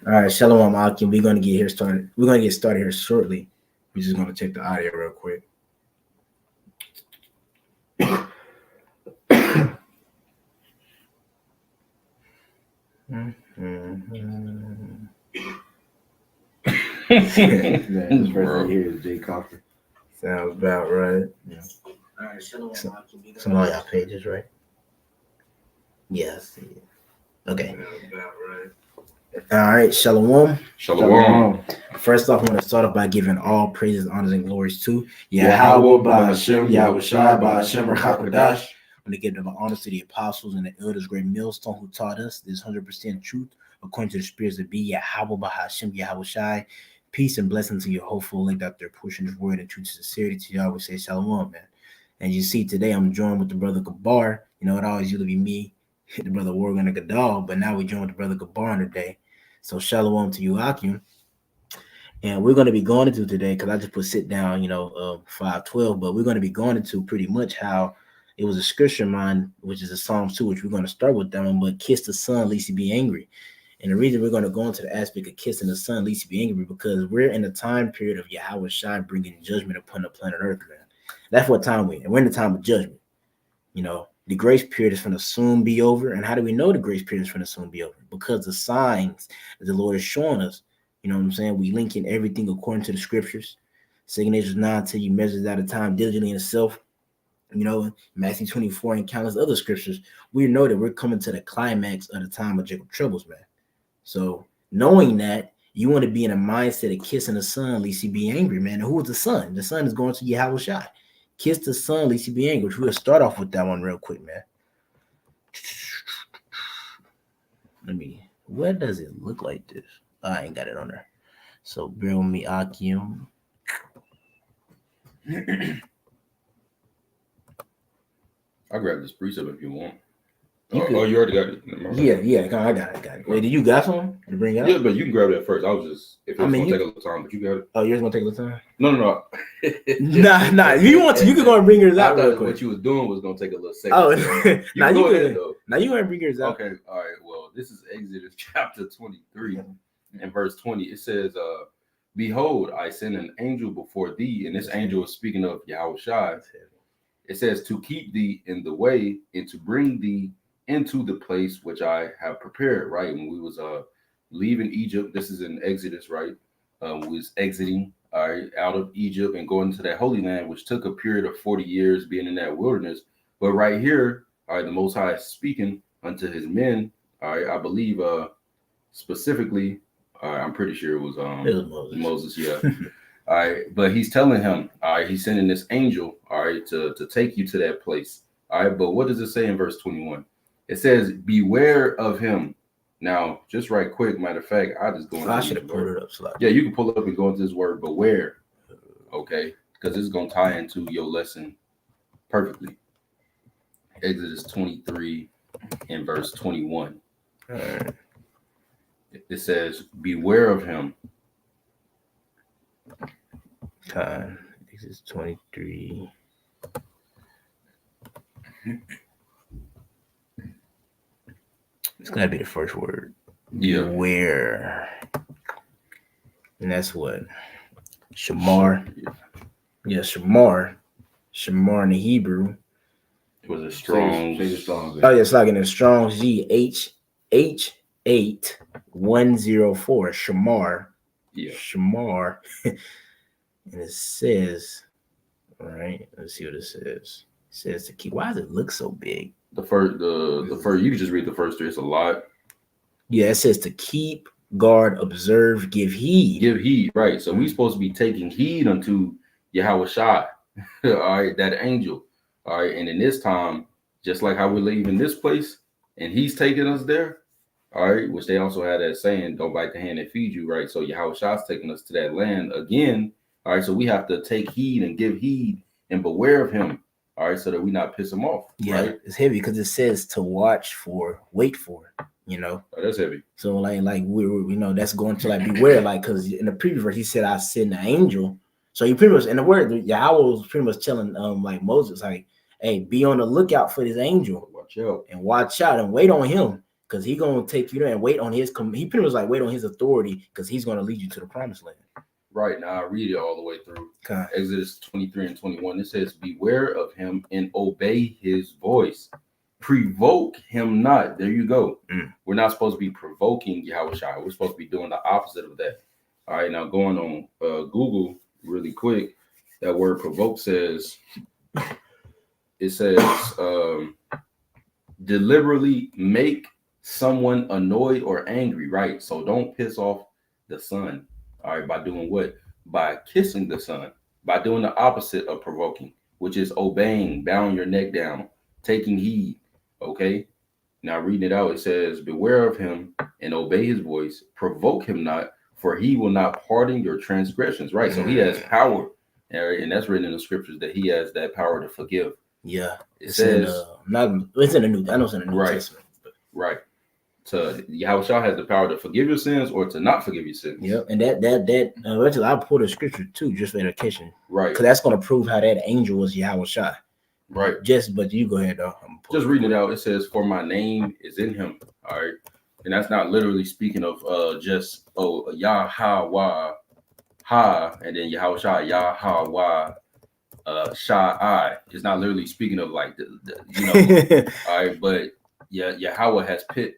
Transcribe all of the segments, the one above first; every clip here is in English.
All right, Shalom Akim. We're gonna get here started. We're gonna get started here shortly. We're just gonna check the audio real quick. Mhm. This person Bro. here is Jay Coffin. Sounds about right. Yeah. All right, Shalom Akim. Some of y'all pages, right? Yes. Okay. Sounds about right. All right, Shalom. Shalom. First off, I want to start off by giving all praises, honors, and glories to Yahweh Ba'Hashem, Yahweh Shai Ba'Hashem, Rachakadash. I want to give them honors to the apostles and the elders, great millstone who taught us this 100% truth according to the spirits of be Yahweh Ba'Hashem, Yahweh Shai. Peace and blessings to your hopeful link out there pushing this word and truth and sincerity to y'all. We say Shalom, man. And you see, today I'm joined with the brother Gabar. You know, it always used to be me, the brother Morgan and Gadal, but now we join with the brother Gabar today. So Shalom to you, Akim. And we're going to be going into today, because I just put sit down, 5:12, but we're going to be going into pretty much how it was a scripture of mine, which is a Psalms 2, which we're going to start with that one, but kiss the son, lest he be angry. And the reason we're going to go into the aspect of kissing the son, lest he be angry, because we're in the time period of Yahweh Shai bringing judgment upon the planet Earth, man. That's what time we're in. And we're in the time of judgment. The grace period is going to soon be over. And how do we know the grace period is going to soon be over? Because the signs that the Lord is showing us, you know what I'm saying? We link in everything according to the scriptures. Second Nature 9 till you measures out of time diligently in itself. Matthew 24 and countless other scriptures. We know that we're coming to the climax of the time of Jacob troubles, man. So knowing that, you want to be in a mindset of kissing the son, lest he be angry, man. And who is the son? The son is going to Yahweh Shai. Kiss the son, lest he be angry. Which we'll start off with that one real quick, man. Where does it look like this? I ain't got it on there. So bear with me, Akim. I'll grab this precept if you want. You already got it. Yeah, I got it. Wait, did you got some to bring out? Yeah, but you can grab that first. I was just, if it's going to take a little time, but you got it. Oh, yours going to take a little time? No. Nah. If you want to, you can go and bring yours out. I thought what you was doing was going to take a little second. Oh, now you go ahead, though. Now you want to bring yours out. Okay, all right. Well, this is Exodus chapter 23 and verse 20. It says, behold, I send an angel before thee, and this angel is speaking of Yahweh Shai. It says, to keep thee in the way and to bring thee into the place which I have prepared, right? When we was leaving Egypt, this is in Exodus, right? We was exiting out of Egypt and going to that Holy Land, which took a period of 40 years being in that wilderness. But right here, the Most High is speaking unto his men. I believe specifically, I'm pretty sure it was Moses, yeah. All right, but he's telling him, he's sending this angel, to take you to that place. All right, but what does it say in verse 21? It says, beware of him. Now, just right quick, matter of fact, I just go into I should have pulled it up. Yeah, you can pull it up and go into this word, beware. Okay, because it's going to tie into your lesson perfectly. Exodus 23 and verse 21. All right. It says, beware of him. Exodus 23. It's gonna be the first word. Yeah. Where? And that's what? Shamar. Yeah, Shamar. Shamar in the Hebrew. It was a strong. Oh, yeah, it's like in a strong H8104. Shamar. Yeah. Shamar. And it says, all right, let's see what it says. It says to keep. Why does it look so big? The first, you can just read the first three. It's a lot. Yeah, it says to keep, guard, observe, give heed. Give heed, right? So we're supposed to be taking heed unto Yahweh Shai, all right, that angel, all right. And in this time, just like how we're leaving this place, and he's taking us there, all right. Which they also had that saying, "Don't bite the hand that feeds you," right? So Yahweh Shai's taking us to that land again, all right. So we have to take heed and give heed and beware of him. All right, so that we not piss them off. Yeah, right? It's heavy because it says to watch for, wait for, Oh, that's heavy. So like we're that's going to like beware, like because in the previous verse he said I send the angel. So he pretty much in the word Yahweh was pretty much telling like Moses, like, hey, be on the lookout for this angel. Watch out and wait on him, because he's gonna take you there and wait on his. He pretty much like wait on his authority because he's gonna lead you to the promised land. Right now, I read it all the way through. Okay. Exodus 23 and 21. It says, "Beware of him and obey his voice. Provoke him not." There you go. We're not supposed to be provoking Yahweh Shai. We're supposed to be doing the opposite of that. All right, now going on Google really quick, that word provoke says, it says, deliberately make someone annoyed or angry, right? So don't piss off the son. All right, by doing what? By kissing the son, by doing the opposite of provoking, which is obeying, bowing your neck down, taking heed. Okay. Now reading it out, it says, "Beware of him and obey his voice. Provoke him not, for he will not pardon your transgressions." Right. So he has power, and that's written in the scriptures that he has that power to forgive. Yeah, it says it's in the New. I know it's in the New right, Testament. But. Right. So Yahweh Shah has the power to forgive your sins or to not forgive your sins. Yep, and that actually I'll pull the scripture too, just for education. Right. Because that's going to prove how that angel was Yahweh Shai. Right. But you go ahead though. Just reading it out, it says, "For my name is in him." All right. And that's not literally speaking of just Yahweh Ha, and then Yahweh Shai, Yahweh Shai. It's not literally speaking of like the all right, but yeah, Yahweh has put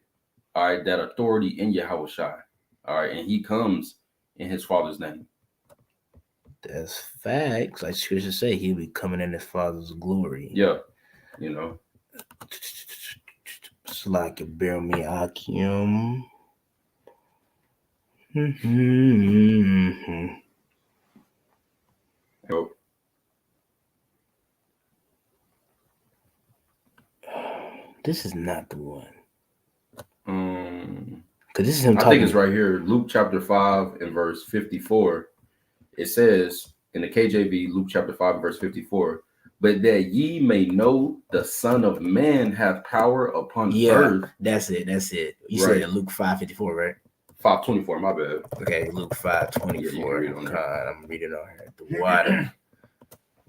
all right that authority in Yahweh Shai. All right, and he comes in his father's name. That's facts. Like scripture say, he'll be coming in his father's glory. Yeah, It's like a bear me Akim. Oh. This is not the one. Because this is him. I think it's right here, Luke chapter 5 and verse 54. It says in the KJV, Luke chapter 5 verse 54, "But that ye may know the Son of Man hath power upon earth." That's it. You right. said Luke 5:54, right? 5:24, my bad. Okay, Luke 5:24. Yeah, I'm reading on here. The water.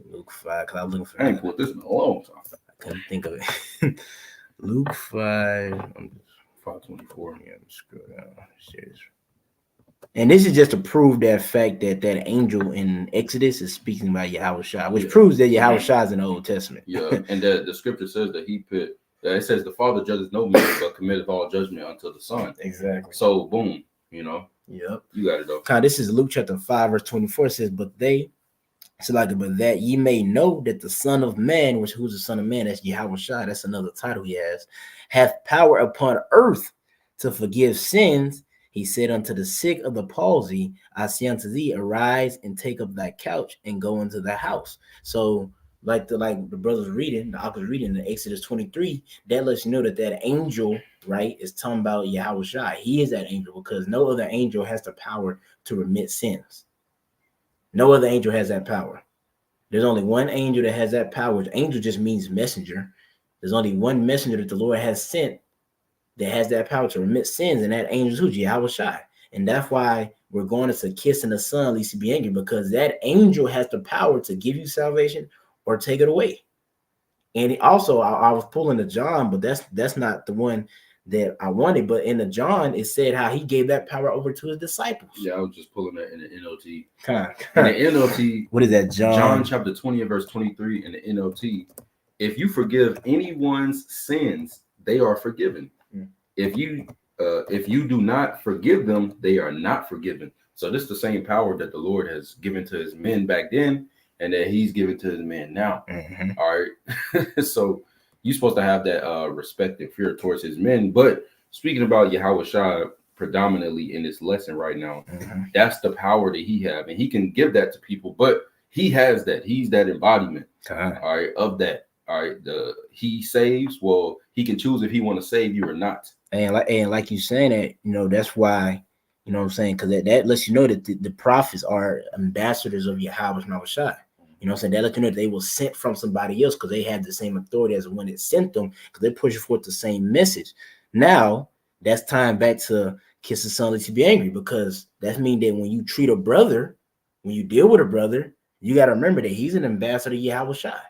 Luke 5, because I was looking for I ain't put this in a long time. I couldn't think of it. Luke 5. 5:24. Yeah, scroll down. And this is just to prove that fact that angel in Exodus is speaking about Yahweh Shai, which proves that Yahweh Shai is in the Old Testament. Yeah, and the scripture says that it says the Father judges no man, but committeth all judgment unto the Son. Exactly. So boom, Yep. You got it though. This is Luke chapter 5, verse 24. It says, but that ye may know that the Son of Man, who's the Son of Man, that's Yahweh Shai, that's another title he has, hath power upon earth to forgive sins. He said unto the sick of the palsy, I say unto thee, arise and take up thy couch and go into the house. So like the brothers reading, the uncles reading in Exodus 23, that lets you know that angel, right, is talking about Yahweh Shai. He is that angel because no other angel has the power to remit sins. No other angel has that power. There's only one angel that has that power. Angel just means messenger. There's only one messenger that the Lord has sent that has that power to remit sins, and that angel is who? Yahweh Shai. And that's why we're going to kissing the son, lest he be angry, because that angel has the power to give you salvation or take it away. And also, I was pulling the John, but that's not the one that I wanted. But in the John, it said how he gave that power over to his disciples. Yeah, I was just pulling that in the NLT. In the NLT, what is that, John? John chapter 20 and verse 23 in the NLT. If you forgive anyone's sins, they are forgiven. If you do not forgive them, they are not forgiven. So this is the same power that the Lord has given to his men back then, and that he's given to his men now. All right. So you're supposed to have that respect and fear towards his men. But speaking about Yahweh Shai predominantly in this lesson right now, that's the power that he has, and he can give that to people, but he has that. He's that embodiment, all right, of that. All right. He saves. Well, he can choose if he want to save you or not. And like you saying that, that's why, what I'm saying, because that lets you know that the prophets are ambassadors of Yahweh Shai. You know what I'm saying? That lets you know that they were sent from somebody else because they had the same authority as the one that sent them, because they're pushing forth the same message. Now, that's time back to kiss the son lest he be angry, because that means that when you treat a brother, when you deal with a brother, you got to remember that he's an ambassador of Yahweh Shai.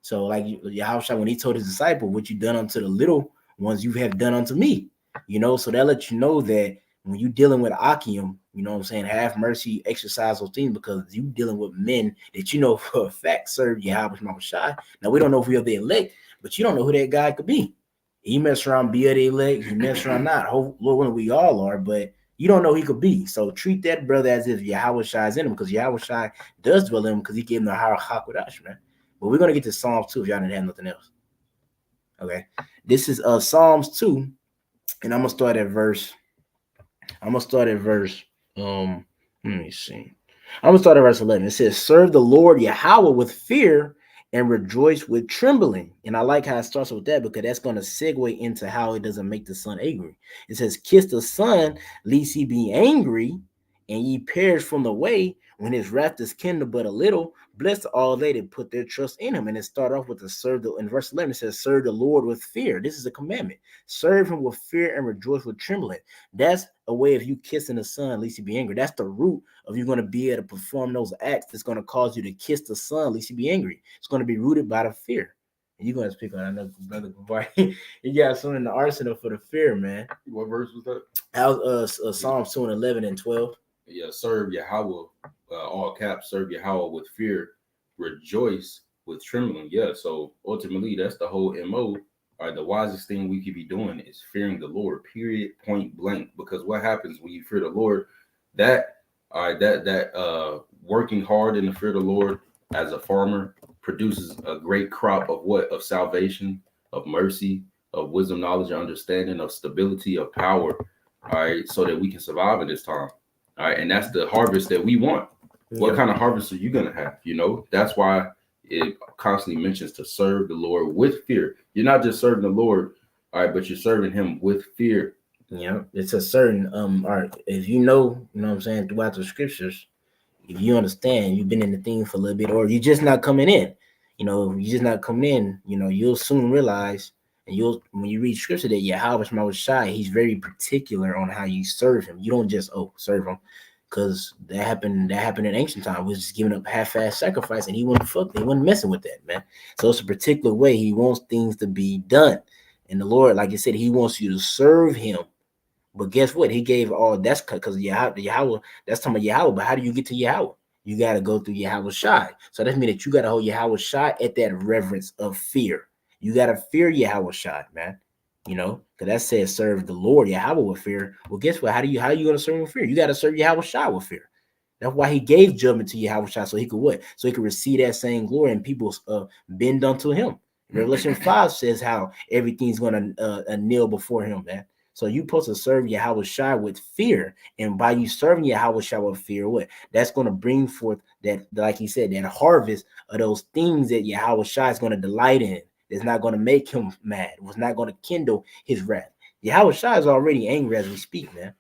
So like Yahweh Shai, when he told his disciple, what you done unto the little ones, you have done unto me. You know, so that lets you know that when you dealing with Akim, you know what I'm saying, have mercy, exercise those things, because you dealing with men that you know for a fact serve Yahweh Shai. Now we don't know if we are the elect, but you don't know who that guy could be. He mess around, be the elect, he mess around not. Lord willing, we all are, but you don't know who he could be. So treat that brother as if Yahweh Shai is in him, because Yahweh Shai does dwell in him, because he gave him the higher Hakodash, man. But we're gonna get to Psalms 2 if y'all didn't have nothing else. Okay, this is Psalms 2, and I'm gonna start at verse. Let me see. I'm gonna start at verse 11. It says, "Serve the Lord Yahweh with fear and rejoice with trembling." And I like how it starts with that, because that's gonna segue into how it doesn't make the sun angry. It says, "Kiss the Son, lest he be angry, and ye perish from the way, when his wrath is kindled but a little. Blessed are all they that put their trust in him." And it start off with the serve the, in verse 11 it says, "Serve the Lord with fear." This is a commandment. Serve him with fear and rejoice with trembling. That's a way of you kissing the Son, lest he be angry. That's the root of you going to be able to perform those acts that's going to cause you to kiss the Son, lest he be angry. It's going to be rooted by the fear. And you're going to speak on another brother before you got something in the arsenal for the fear, man. What verse was that? That was Psalms 2 and 11 and 12. Yeah, serve Yahweh, all caps, serve Yahweh with fear, rejoice with trembling. Yeah, so ultimately that's the whole MO. All right, the wisest thing we could be doing is fearing the Lord, period, point blank. Because what happens when you fear the Lord, that working hard in the fear of the Lord as a farmer produces a great crop of what? Of salvation, of mercy, of wisdom, knowledge, and understanding, of stability, of power. All right, so that we can survive in this time. All right, and that's the harvest that we want. What kind of harvest are you gonna have? You know, that's why it constantly mentions to serve the Lord with fear. You're not just serving the Lord, all right, but you're serving him with fear. Yeah, it's a certain all right, if you know what I'm saying, throughout the scriptures, if you understand, you've been in the thing for a little bit, or you're just not coming in, you know, you're just not coming in, you know, you'll soon realize, and when you read scripture, that Yahweh Shai, he's very particular on how you serve him. You don't just serve him, because that happened in ancient time. We was just giving up half-ass sacrifice, and he wasn't messing with that, man. So it's a particular way he wants things to be done. And the Lord, like I said, he wants you to serve him. But guess what? He gave all that's because Yahweh, that's talking about Yahweh. But how do you get to Yahweh? You got to go through Yahweh Shai. So that means that you got to hold Yahweh Shai at that reverence of fear. You got to fear Yahweh Shai, man. You know, because that says serve the Lord Yahweh with fear. Well, guess what? How are you going to serve him with fear? You got to serve Yahweh Shai with fear. That's why he gave judgment to Yahweh Shai, so he could what? So he could receive that same glory, and people bend unto him. Revelation 5 says how everything's going to kneel before him, man. So you're supposed to serve Yahweh Shai with fear. And by you serving Yahweh Shai with fear, what? That's going to bring forth that, like he said, that harvest of those things that Yahweh Shai is going to delight in. It's not going to make him mad. It was not going to kindle his wrath. Yahweh Shai is already angry as we speak, man.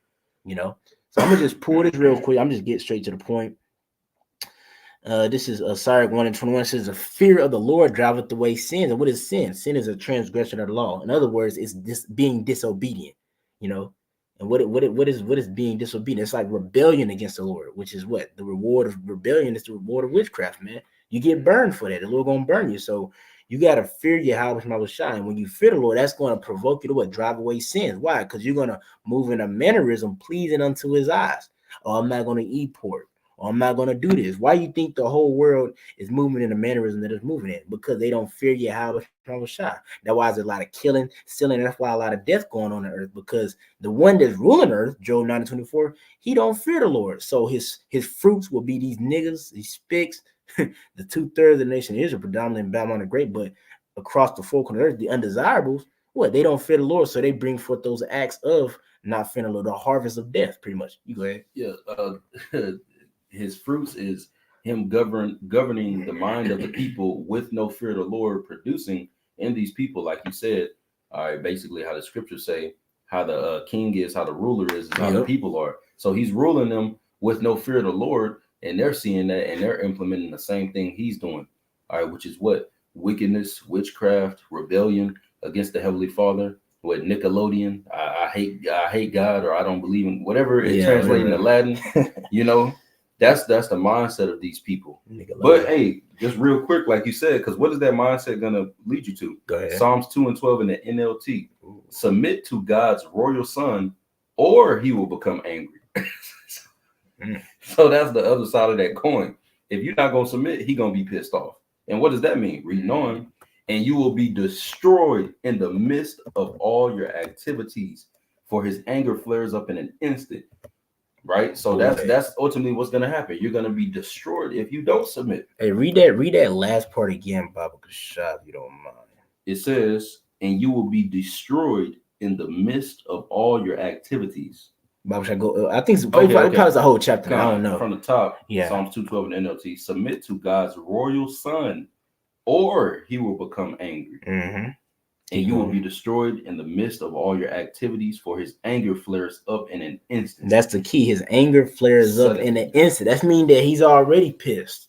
You know? So I'm going to just pull this real quick. I'm just get straight to the point. This is Sirach 1 and 21. It says, "The fear of the Lord driveth away sins." And what is sin? Sin is a transgression of the law. In other words, it's being disobedient. You know, and what is being disobedient? It's like rebellion against the Lord, which is what? The reward of rebellion is the reward of witchcraft, man. You get burned for that. The Lord gonna burn you. So you gotta fear Yahweh Shai. And when you fear the Lord, that's gonna provoke you to what? Drive away sins. Why? Because you're gonna move in a mannerism pleasing unto his eyes. Oh, I'm not gonna eat pork. Or I'm not gonna do this. Why you think the whole world is moving in a mannerism that it's moving in? Because they don't fear Yahweh Shai. That's why there's a lot of killing, stealing, and that's why a lot of death going on earth. Because the one that's ruling earth, Job 9:24, he don't fear the Lord. So his fruits will be these niggas, these spicks, the 2/3 of the nation of Israel, predominantly in Babylon the Great, but across the four corners of earth, the undesirables, what? They don't fear the Lord, so they bring forth those acts of not fearing the Lord, the harvest of death, pretty much. You go ahead. Yeah, his fruits is him governing the mind of the people with no fear of the Lord, producing in these people, like you said, basically how the scriptures say, how the king is, how the ruler is how the people are. So he's ruling them with no fear of the Lord, and they're seeing that, and they're implementing the same thing he's doing, all right, which is what? Wickedness, witchcraft, rebellion against the Heavenly Father. What? Nickelodeon, I hate God, or I don't believe in whatever it translates into Latin, you know. That's the mindset of these people. Nigga, But hey, just real quick, like you said, because what is that mindset gonna lead you to? go ahead. Psalms 2 and 12 in the NLT. Submit to God's royal son, or he will become angry. So that's the other side of that coin. If you're not gonna submit, he gonna be pissed off. And what does that mean? Read on, and you will be destroyed in the midst of all your activities, for his anger flares up in an instant. Right? So that's ultimately what's gonna happen. You're gonna be destroyed if you don't submit. Hey, read that last part again, Baba Kashab, if you don't mind. It says, and you will be destroyed in the midst of all your activities. Baba Kashab, go. I think it's Okay. probably the whole chapter. I don't know. From the top, Yeah. Psalms 2:12 in NLT. Submit to God's royal son, or he will become angry. Mm-hmm. And you will be destroyed in the midst of all your activities, for his anger flares up in an instant. That's the key. His anger flares up in an instant. That means that he's already pissed.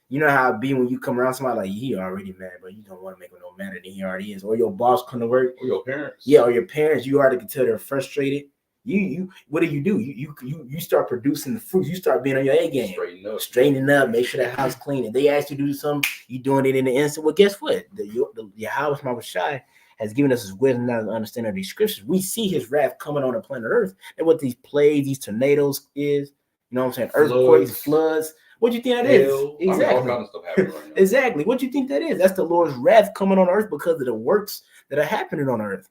You know how it be when you come around somebody like, he already mad, but you don't want to make him no madder than he already is. Or your boss come to work. Or your parents. Yeah, or your parents. You already can tell they're frustrated. You what do? You start producing the fruits. You start being on your A game. Straightening up, make sure that house clean. If they ask you to do something, you doing it in an instant. Well, guess what? The house Mawashai has given us his wisdom and understanding of these scriptures. We see his wrath coming on the planet Earth. And what these plagues, these tornadoes is, you know what I'm saying? Earthquakes, floods. What do you think that is? Exactly. I mean, all kinds of stuff happening right now. Exactly. What do you think that is? That's the Lord's wrath coming on earth because of the works that are happening on earth.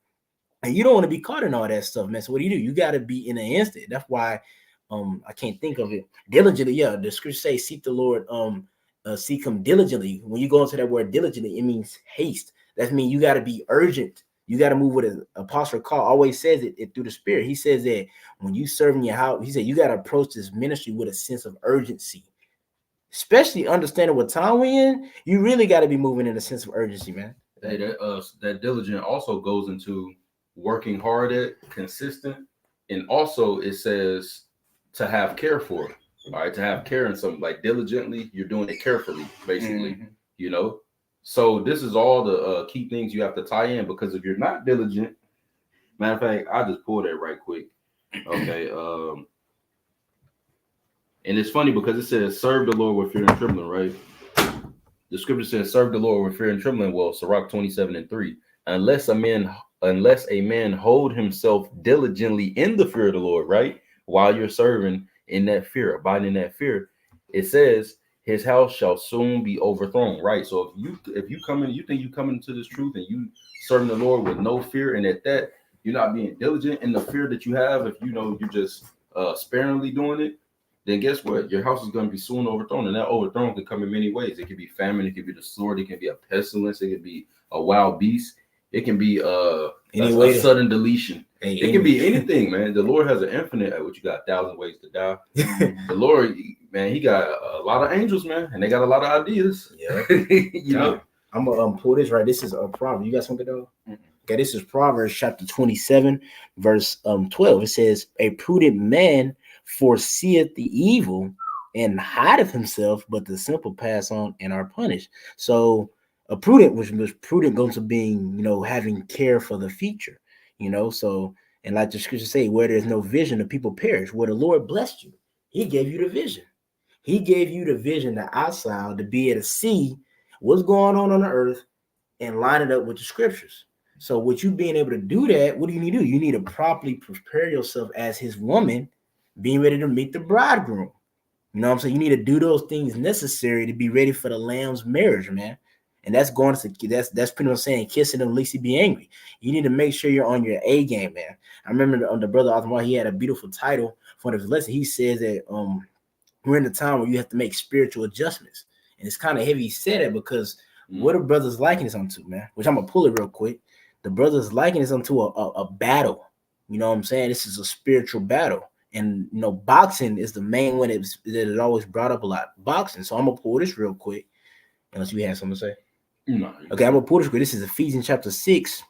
And you don't want to be caught in all that stuff, man. So what do? You got to be in an instant. That's why I can't think of it. Diligently, yeah. The scripture says, seek the Lord, seek him diligently. When you go into that word diligently, it means haste. That means you got to be urgent. You got to move with an apostle Paul always says it through the spirit. He says that when you serve in your house, he said you got to approach this ministry with a sense of urgency. Especially understanding what time we're in, you really got to be moving in a sense of urgency, man. Hey, that diligent also goes into working hard at, consistent, and also it says to have care for it. All right, to have care in something like diligently, you're doing it carefully, basically. Mm-hmm. You know, so this is all the key things you have to tie in, because if you're not diligent, matter of fact, I just pulled that right quick. Okay, and it's funny because it says, serve the Lord with fear and trembling, right? The scripture says, serve the Lord with fear and trembling. Well, Sirach 27:3. Unless a man hold himself diligently in the fear of the Lord, right? While you're serving in that fear, abiding in that fear, it says his house shall soon be overthrown, right? So if you come in, you think you come into this truth and you serving the Lord with no fear, and at that you're not being diligent in the fear that you have, if you know you're just sparingly doing it, then guess what? Your house is going to be soon overthrown. And that overthrown can come in many ways. It could be famine. It could be the sword. It can be a pestilence. It could be a wild beast. It can be a sudden deletion. It can be anything, man. The Lord has an infinite. What you got? 1,000 ways to die. The Lord, man, he got a lot of angels, man. And they got a lot of ideas. Yeah. You know? I'm going to pull this right. This is a Proverbs. You got something, though? Mm-hmm. Okay, this is Proverbs chapter 27, verse 12. It says, a prudent man foreseeth the evil and hideth himself, but the simple pass on and are punished. So a prudent, which was prudent, goes to being, having care for the future, so, and like the scripture say, where there's no vision, the people perish. Where the Lord blessed you, he gave you the vision. He gave you the vision, the outside, to be able to see what's going on the earth and line it up with the scriptures. So with you being able to do that, what do you need to do? You need to properly prepare yourself as his woman, being ready to meet the bridegroom. You know what I'm saying? You need to do those things necessary to be ready for the lamb's marriage, man. And that's that's pretty much saying kissing them, at least be angry. You need to make sure you're on your A game, man. I remember the brother Othmar, he had a beautiful title for his lesson. He says that we're in the time where you have to make spiritual adjustments. And it's kind of heavy he said it because what are brothers liking this onto, man? Which I'm gonna pull it real quick. The brothers liking this onto a battle. You know what I'm saying? This is a spiritual battle. And, boxing is the main one that is always brought up a lot. Boxing. So I'm going to pull this real quick. Unless you have something to say. No. Okay, I'm going to pull this quick. This is Ephesians chapter 6,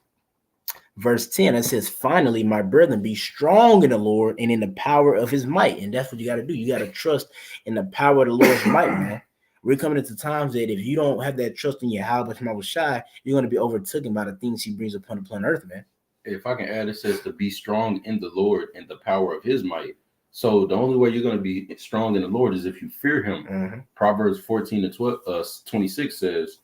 verse 10. It says, finally, my brethren, be strong in the Lord and in the power of his might. And that's what you got to do. You got to trust in the power of the Lord's might, man. We're coming into times that if you don't have that trust in your house, but was shy, you're going to be overtaken by the things he brings upon the planet earth, man. If I can add, it says to be strong in the Lord and the power of his might. So the only way you're going to be strong in the Lord is if you fear him. Mm-hmm. Proverbs 14 and 26 says,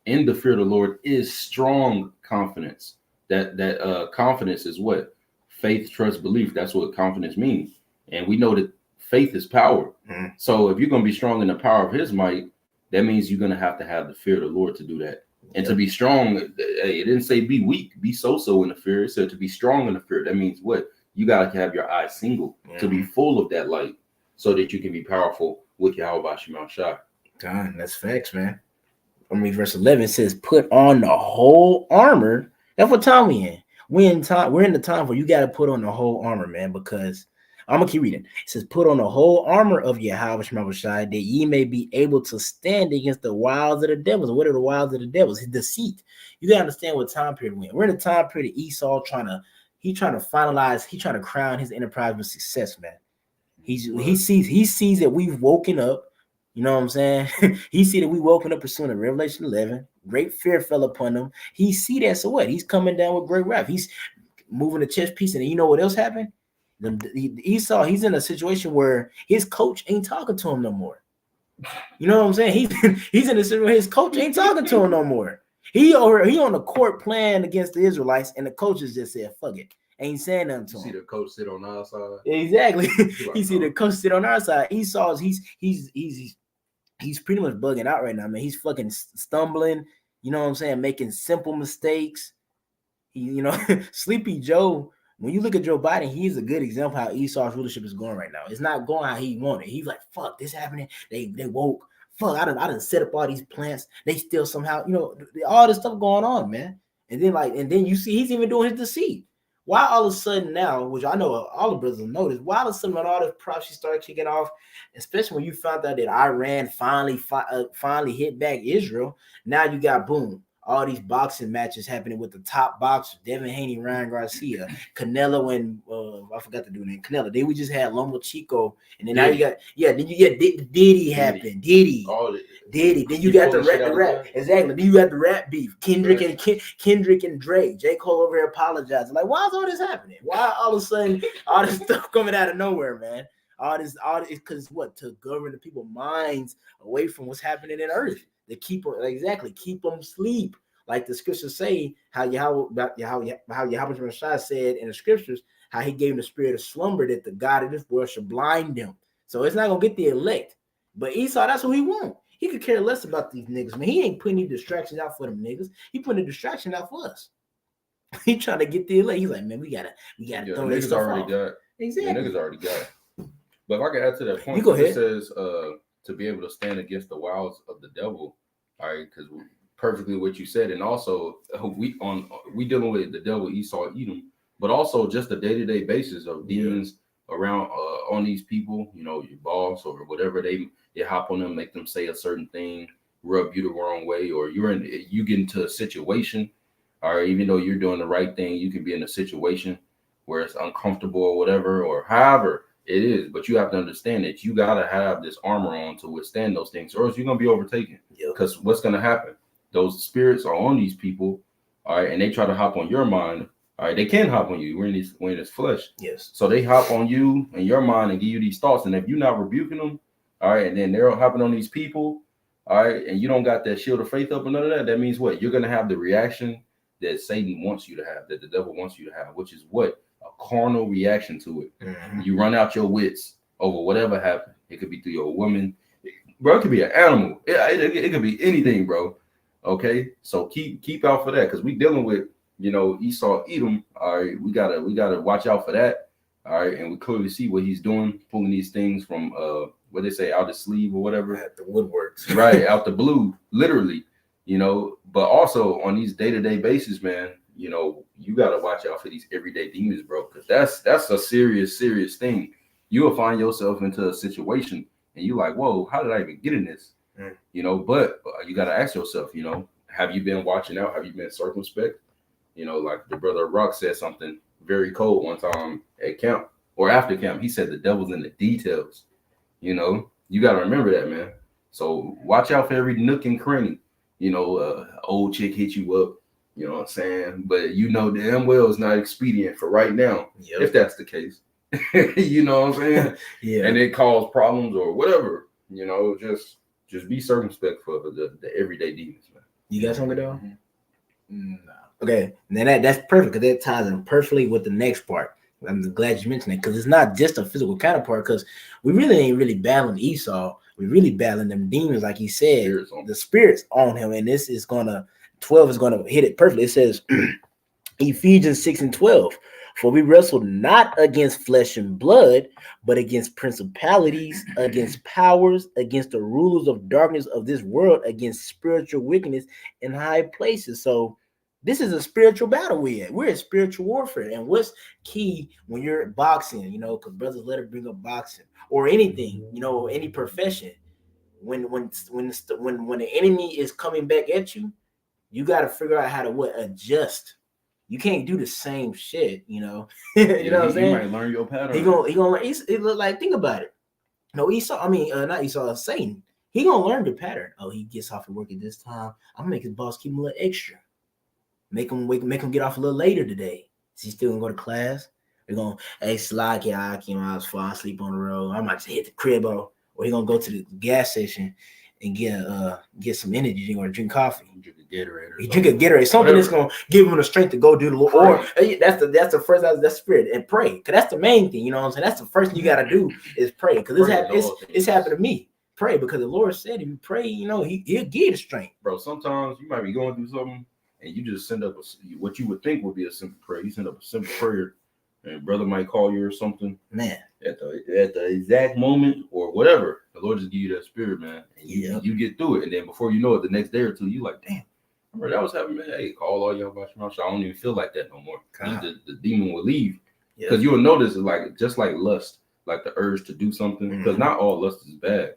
in the fear of the Lord is strong confidence. That confidence is what? Faith, trust, belief. That's what confidence means. And we know that faith is power. Mm-hmm. So if you're going to be strong in the power of his might, that means you're going to have the fear of the Lord to do that. And to be strong, it didn't say be weak, be so in the fear. It said to be strong in the fear. That means what? You got to have your eyes single to be full of that light so that you can be powerful with Yahweh Shema Shai. God, that's facts, man. I mean, verse 11 says, put on the whole armor. That's what time we in. We're in the time where you got to put on the whole armor, man, because I'm going to keep reading. It says, put on the whole armor of Yahweh Shema Shai, that ye may be able to stand against the wiles of the devils. What are the wiles of the devils? His deceit. You got to understand what time period we're in. We're in the time period of Esau trying to finalize, he's trying to crown his enterprise with success, man. He sees that we've woken up. You know what I'm saying? He see that we woken up pursuing Revelation 11. Great fear fell upon him. He see that. So what? He's coming down with great wrath. He's moving the chess piece. And you know what else happened? Esau, he's in a situation where his coach ain't talking to him no more. You know what I'm saying? He's in a situation where his coach ain't talking to him no more. He on the court playing against the Israelites, and the coaches just said, fuck it. Ain't saying nothing to him. See the coach sit on our side. Exactly. He see the coach sit on our side. Esau's he's pretty much bugging out right now, man. He's fucking stumbling, you know what I'm saying, making simple mistakes. Sleepy Joe, when you look at Joe Biden, he's a good example how Esau's rulership is going right now. It's not going how he wanted. He's like, fuck, this happening. They woke. Fuck, I done set up all these plants. They still somehow, all this stuff going on, man. And then you see he's even doing his deceit. Why all of a sudden now, which I know all the brothers have noticed, why all of a sudden when all the prophecy started kicking off, especially when you found out that Iran finally hit back Israel, now you got boom, all these boxing matches happening with the top boxers, Devin Haney, Ryan Garcia, Canelo, and I forgot the dude name, Canelo. Then we just had Lomo Chico, and then now you got Diddy happened, Diddy. Then you got the rap. Exactly. Then you got the rap beef. Kendrick and Drake. J. Cole over here apologizing. Like, why is all this happening? Why all of a sudden all this stuff coming out of nowhere, man? All this because what? To govern the people's minds away from what's happening in earth. To keep them sleep. Like the scriptures say, how Yahweh Shai said in the scriptures, how he gave him the spirit of slumber that the God of this world should blind them. So it's not gonna get the elect. But Esau, that's what he want. He could care less about these niggas, man. He ain't putting any distractions out for them niggas. He putting a distraction out for us. He trying to get the elect. He's like, man, we gotta throw this stuff off. Exactly. Niggas already got it. But if I can add to that point, it says to be able to stand against the wiles of the devil. All right, because perfectly what you said, and also we dealing with the devil, Esau, Edom, but also just the day-to-day basis of demons around on these people. Your boss or whatever, they hop on them, make them say a certain thing, rub you the wrong way, or you get into a situation, or even though you're doing the right thing, you can be in a situation where it's uncomfortable or whatever, or however it is. But you have to understand that you gotta have this armor on to withstand those things, or else you're gonna be overtaken. Because what's gonna happen? Those spirits are on these people, all right, and they try to hop on your mind. All right, they can hop on you. We're in this flesh. Yes. So they hop on you and your mind and give you these thoughts, and if you're not rebuking them, all right, and then they're hopping on these people, all right, and you don't got that shield of faith up and none of that, that means what? You're gonna have the reaction that Satan wants you to have, that the devil wants you to have, which is what? A carnal reaction to it. Mm-hmm. You run out your wits over whatever happened. It could be through your woman, bro. It could be an animal. It could be anything, bro. Okay, so keep out for that, because we dealing with Esau, Edom. All right, we gotta watch out for that. All right, and we clearly see what he's doing, pulling these things from what they say out the sleeve or whatever, at the woodworks, right, out the blue, literally. But also on these day-to-day basis, man. You gotta watch out for these everyday demons, bro, because that's a serious thing. You will find yourself into a situation and you like, whoa, how did I even get in this? But you got to ask yourself, have you been watching out? Have you been circumspect? Like the brother Rock said something very cold one time at camp or after camp. He said the devil's in the details. You got to remember that, man. So watch out for every nook and cranny. Old chick hit you up. You know what I'm saying? But damn well it's not expedient for right now, if that's the case. You know what I'm saying? Yeah. And it cause problems or whatever. You know, just be circumspect for the everyday demons, man. You got something though? No. Okay, and then that's perfect because that ties in perfectly with the next part. I'm glad you mentioned it because it's not just a physical counterpart because we really ain't really battling Esau. We're really battling them demons, like he said. The spirits on him, and this is 12 is gonna hit it perfectly. It says Ephesians 6:12. For we wrestle not against flesh and blood, but against principalities, against powers, against the rulers of darkness of this world, against spiritual wickedness in high places. So this is a spiritual battle we're in spiritual warfare. And what's key when you're boxing, because brothers let it bring up boxing or anything, any profession. When the enemy is coming back at you, you got to figure out how to adjust. You can't do the same shit, you know. You know what I'm saying? You might learn your pattern. He gonna learn. It look like, think about it. No, Esau. I mean, not Esau. Satan. He gonna learn the pattern. Oh, he gets off of work at this time. I'm gonna make his boss keep him a little extra. Make him get off a little later today. Is he still gonna go to class? They're gonna, hey, Slack, I was falling asleep on the road. I might just hit the crib, or he gonna go to the gas station and get some energy drink or drink coffee. He drink a Gatorade, something that's gonna give him the strength to go do the Lord. Or that's the first, that's spirit, and pray, because that's the main thing. You know what I'm saying? That's the first thing you gotta do is pray, because it's happened to me. Pray, because the Lord said if you pray, he'll give you the strength. Bro, sometimes you might be going through something and you just send up what you would think would be a simple prayer. You send up a simple prayer, and brother might call you or something. Man, at the exact moment or whatever, the Lord just give you that spirit, man. And you get through it, and then before you know it, the next day or two, you like, damn, remember that was happening, man. Hey, call all y'all about your mouth. I don't even feel like that no more. The demon will leave, because you will notice it's like just like lust, like the urge to do something. Because not all lust is bad.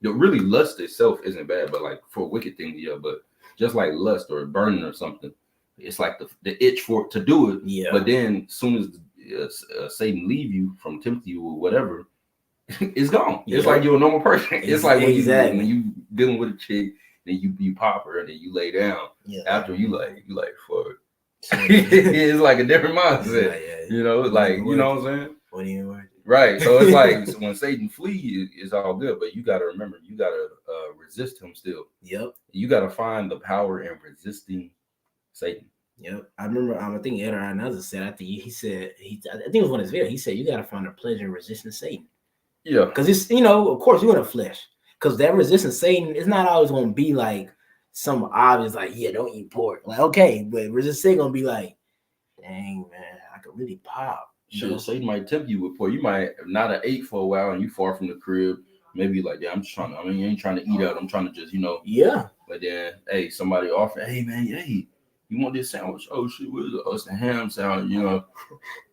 Really, lust itself isn't bad, but like for wicked things, yeah. But just like lust or burning or something, it's like the itch for it to do it. Yeah. But then as soon as Satan leave you from tempt you or whatever, it's gone. It's like you're a normal person. It's like when you dealing with a chick, then you pop her and then you lay down. Yeah. After you like fuck. It's like a different mindset. You know, like, you know what I'm saying? What do you mean? Right. So it's like when Satan flee, it's all good, but you got to remember, you got to resist him still. Yep. You got to find the power in resisting Satan. Yep. I remember, I think Ed Arnaza said, I think it was one of his videos, he said, you got to find a pleasure in resisting Satan. Yeah. Because it's, of course, you're in the flesh. Because that resisting Satan is not always going to be like some obvious, like, yeah, don't eat pork. Like, okay, but resisting Satan going to be like, dang, man, I could really pop. Sure, Satan might tempt you with pork. You might not have ate for a while and you far from the crib. Maybe like, yeah, you ain't trying to eat out. I'm trying to just, Yeah. But then, hey, somebody offer, hey, man, hey, you want this sandwich? Oh, shit, what is it? Oh, it's the ham sandwich,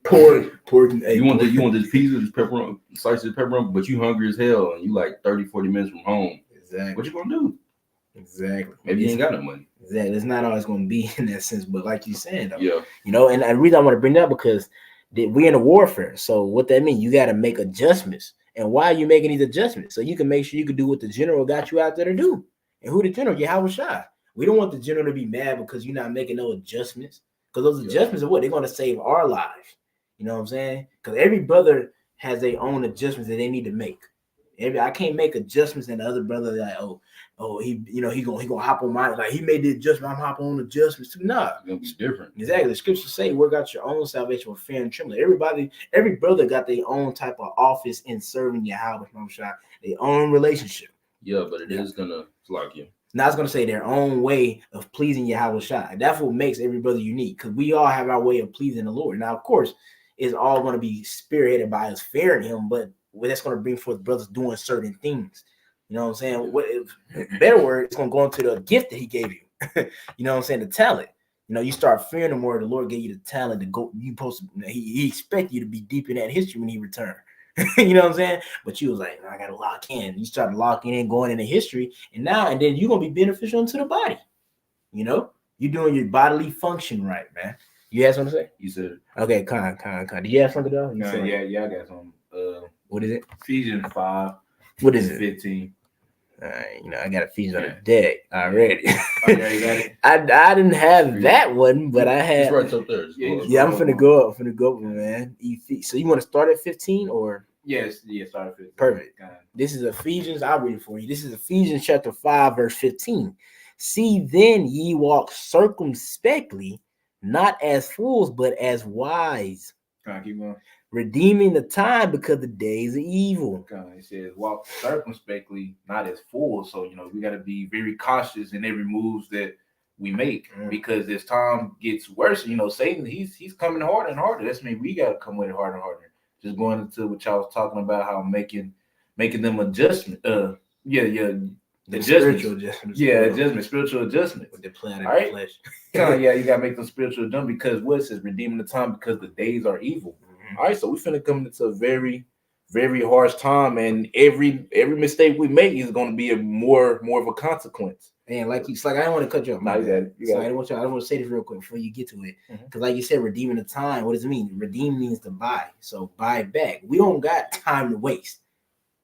Pork and egg. You want this pizza, this pepperoni, slice of pepperoni, but you hungry as hell and you like 30, 40 minutes from home. Exactly. What you gonna do? Exactly. Maybe you ain't got no money. Exactly. It's not always gonna be in that sense, but like you said, though, yeah. And the reason I want to bring that up because we're in a warfare. So what that means, you got to make adjustments. And why are you making these adjustments? So you can make sure you can do what the general got you out there to do. And who the general? Yahushua. We don't want the general to be mad because you're not making no adjustments. Because those adjustments are what? They're going to save our lives. You know what I'm saying? Because every brother has their own adjustments that they need to make. I can't make adjustments and the other brother like, he gonna hop on my, like, he made the adjustment, I'm hopping on adjustments too. Nah, it's gonna be different. Exactly. The scriptures say work out your own salvation with fear and trembling. Every brother got their own type of office in serving Yahweh, their own relationship. Yeah, but it is gonna like you. Now it's gonna say their own way of pleasing Yahweh Shai. That's what makes every brother unique, because we all have our way of pleasing the Lord. Now, of course, it's all gonna be spearheaded by us fearing him, but that's gonna bring forth brothers doing certain things. You know what I'm saying? Better word, it's gonna go into the gift that he gave you. You know what I'm saying? The talent. You start fearing him more. The Lord gave you the talent to go. He expect you to be deep in that history when he returned. You know what I'm saying? But you was like, I gotta lock in. You started locking in, going into history, and then you're gonna be beneficial to the body. You're doing your bodily function right, man. You have something to say? You said it. Okay, Con. Do you have something though? Yeah, I got some. What is it? Ephesians 5. What is it? 15. I got Ephesians on the deck already. Oh, yeah, you got it. I didn't have that one, but I had. It's right up there. Yeah, I'm finna go up, man. So you want to start at 15 or? Yes, sorry. Perfect. This is Ephesians. I'll read it for you. This is Ephesians chapter 5, verse 15. See then ye walk circumspectly, not as fools, but as wise, Keep going. redeeming the time because the days are evil. It says walk circumspectly, not as fools. So we got to be very cautious in every moves that we make, because as time gets worse, Satan he's coming harder and harder. That's mean we got to come with it harder and harder. Just going into what y'all was talking about, how making them adjustment. Spiritual adjustments. Spiritual adjustment with the planet All right? of flesh. You gotta make them spiritual adjustment, because what it says, redeeming the time because the days are evil. All right, so we finna come into a very, very harsh time, and every mistake we make is gonna be a more of a consequence. And like I don't want to cut you off. No, you got it. I don't want to say this real quick before you get to it, because like you said, redeeming the time. What does it mean? Redeem means to buy. So buy it back. We don't got time to waste.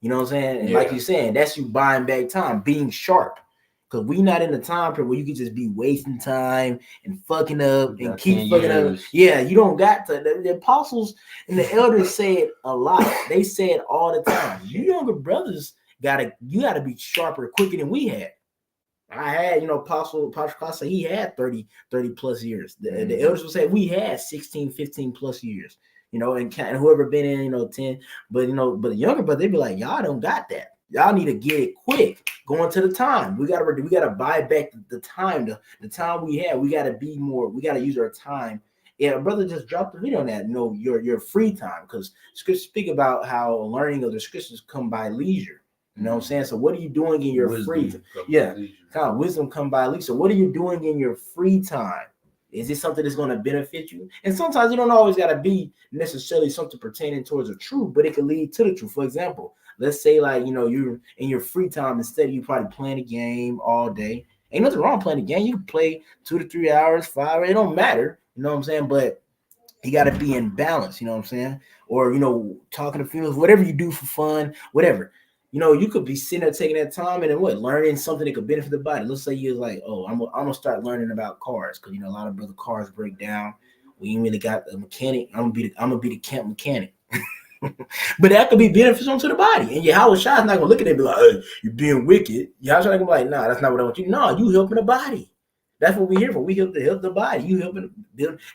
You know what I'm saying? And like you're saying, that's you buying back time, being sharp. Because we not in the time period where you can just be wasting time and fucking up and keep fucking up. Yeah, you don't got to. The apostles and the elders said a lot. They said all the time, you younger brothers you gotta be sharper, quicker than we had. I had, Apostle Costa, he had 30 plus years. The elders would say we had 16, 15 plus years. And whoever been in, 10, but the younger brother, they'd be like, y'all don't got that. Y'all need to get it quick. Going to the time. We gotta buy back the time, the time we have. We gotta be more. We gotta use our time. Yeah, brother just dropped the video on that. Your free time, because scriptures speak about how learning of the scriptures come by leisure. You know what I'm saying? So what are you doing in your free time? Yeah, wisdom come by leisure. So what are you doing in your free time? Is it something that's going to benefit you? And sometimes it don't always got to be necessarily something pertaining towards the truth, but it could lead to the truth. For example, let's say you're in your free time, instead of you probably playing a game all day. Ain't nothing wrong playing a game. You can play 2 to 3 hours, 5 hours. It don't matter. You know what I'm saying? But you got to be in balance. You know what I'm saying? Or, talking to females, whatever you do for fun, whatever. You could be sitting there taking that time and then learning something that could benefit the body. Let's say you're like, oh, I'm gonna start learning about cars, because a lot of brother cars break down. We ain't really got a mechanic. I'm gonna be the camp mechanic. But that could be beneficial to the body. And Yahweh Shai is not gonna look at it and be like, hey, you're being wicked. Yahweh Shai gonna be like, nah, that's not what I want you. No, you helping the body. That's what we're here for. We help the body. You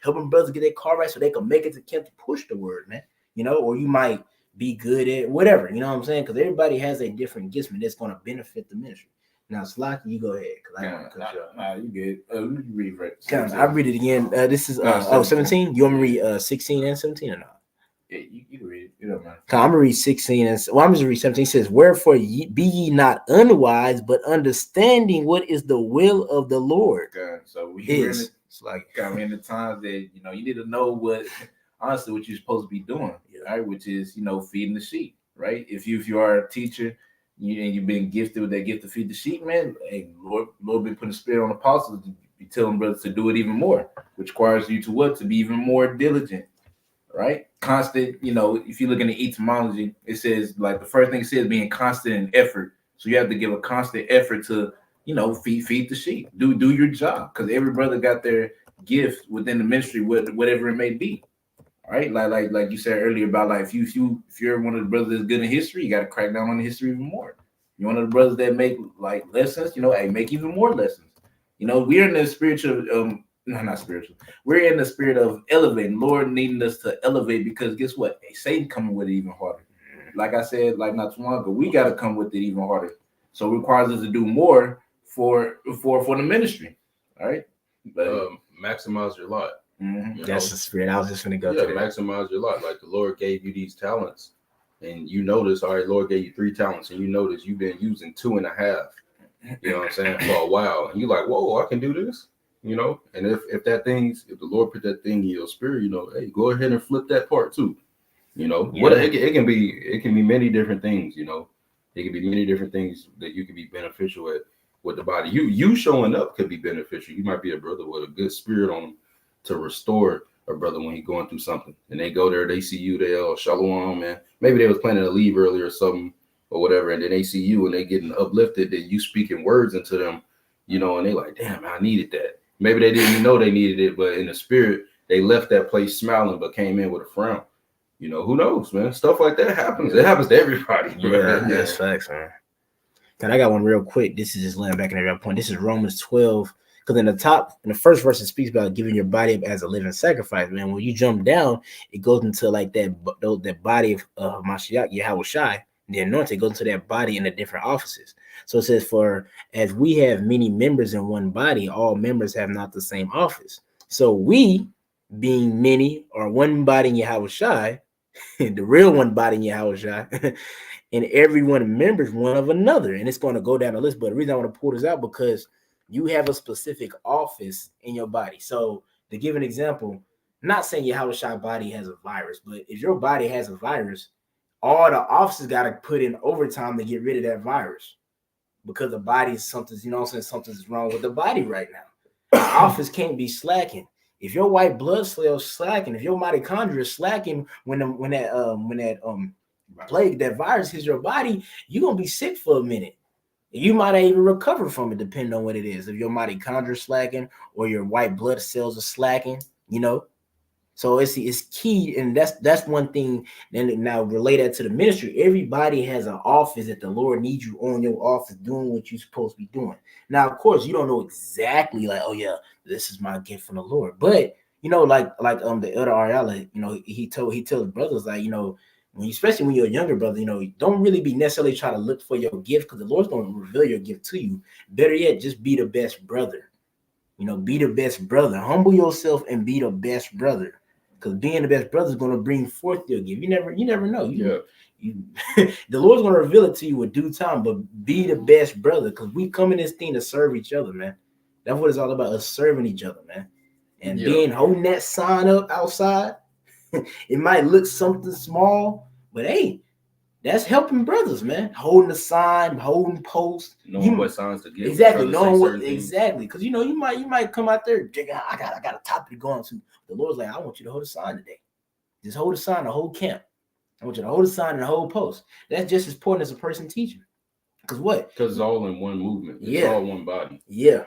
helping brothers get their car right so they can make it to camp to push the word, man. Or you might be good at whatever, you know what I'm saying? Because everybody has a different gift that's going to benefit the ministry. Now, Slocky, you go ahead, because I don't want to cut you off. Nah, you good. You read right. I'll read it again. This is 17. You want me to read 16 and 17 or not? Yeah, you can read it. You don't mind. I'm gonna read 16 and I'm gonna read 17. It says, "Wherefore be ye not unwise, but understanding what is the will of the Lord." God, so we're in the times that you need to know what you're supposed to be doing, right? Which is feeding the sheep, right? If you are a teacher and you've been gifted with that gift to feed the sheep, man, hey, Lord been putting a spirit on apostles to be telling brothers to do it even more, which requires you to be even more diligent, right? Constant, if you look in the etymology, it says the first thing it says being constant in effort. So you have to give a constant effort to feed the sheep, do your job, because every brother got their gift within the ministry, whatever it may be. Right, like you said earlier about if you're one of the brothers that's good in history, you got to crack down on the history even more. You're one of the brothers that make lessons, make even more lessons. We're in the spiritual, not spiritual. We're in the spirit of elevating. Lord needing us to elevate, because guess what? Satan coming with it even harder. Like I said, not too long ago, we got to come with it even harder. So it requires us to do more for the ministry. All right, but maximize your lot. Mm-hmm. That's the spirit. I was just going to go to that. Maximize your lot. Like the Lord gave you these talents, and you notice, all right, Lord gave you 3 talents, and you notice you've been using 2.5. You know what I'm saying, for a while, and you're like, whoa, I can do this. And if the Lord put that thing in your spirit, hey, go ahead and flip that part too. It can be many different things. It can be many different things that you can be beneficial at with the body. You showing up could be beneficial. You might be a brother with a good spirit on to restore a brother when he's going through something, and they go there, they see you, they shalom, man. Maybe they was planning to leave early or something, or whatever, and then they see you and they getting uplifted, then you speaking words into them, you know, and they like, damn, I needed that. Maybe they didn't even know they needed it, but in the spirit, they left that place smiling, but came in with a frown. You know, who knows, man? Stuff like that happens. It happens to everybody. Yeah, that's facts, man. And I got one real quick. This is just laying back in every point. This is Romans 12. Because in the first verse, it speaks about giving your body up as a living sacrifice. Man, when you jump down, it goes into like that body of Mashiach, Yahweh Shai, the anointed goes into that body in the different offices. So it says, for as we have many members in one body, all members have not the same office. So we, being many, are one body in Yahweh Shai, the real one body in Yahweh Shai, and everyone members one of another. And it's going to go down the list. But the reason I want to pull this out, because you have a specific office in your body. So to give an example, I'm not saying Yahweh Shai body has a virus, but if your body has a virus, all the offices got to put in overtime to get rid of that virus, because the body is something, you know what I'm saying? Something's wrong with the body right now. The office can't be slacking. If your white blood cells slacking, if your mitochondria is slacking when that plague, that virus hits your body, you're gonna be sick for a minute. You might not even recover from it, depending on what it is. If your mitochondria is slacking or your white blood cells are slacking, you know. So it's key, and that's one thing. Then now relate that to the ministry. Everybody has an office that the Lord needs you on your office doing what you're supposed to be doing. Now, of course, you don't know exactly like, oh yeah, this is my gift from the Lord. But you know, like the elder Ariella, you know, he tells brothers, like, you know, especially when you're a younger brother, you know, don't really be necessarily trying to look for your gift, because the Lord's going to reveal your gift to you. Better yet, just be the best brother. You know, be the best brother. Humble yourself and be the best brother. Because being the best brother is going to bring forth your gift. You never know. The Lord's going to reveal it to you in due time, but be the best brother, because we come in this thing to serve each other, man. That's what it's all about, us serving each other, man. And being holding that sign up outside, it might look something small, but hey, that's helping brothers, man. Holding the sign, holding posts, knowing what signs to give. Exactly, knowing what exactly, because you know you might come out there, I got a topic to go on to. The Lord's like, I want you to hold a sign today. Just hold a sign, the whole camp. I want you to hold a sign in the whole post. That's just as important as a person teaching. Because what? Because it's all in one movement. It's all one body. Yeah.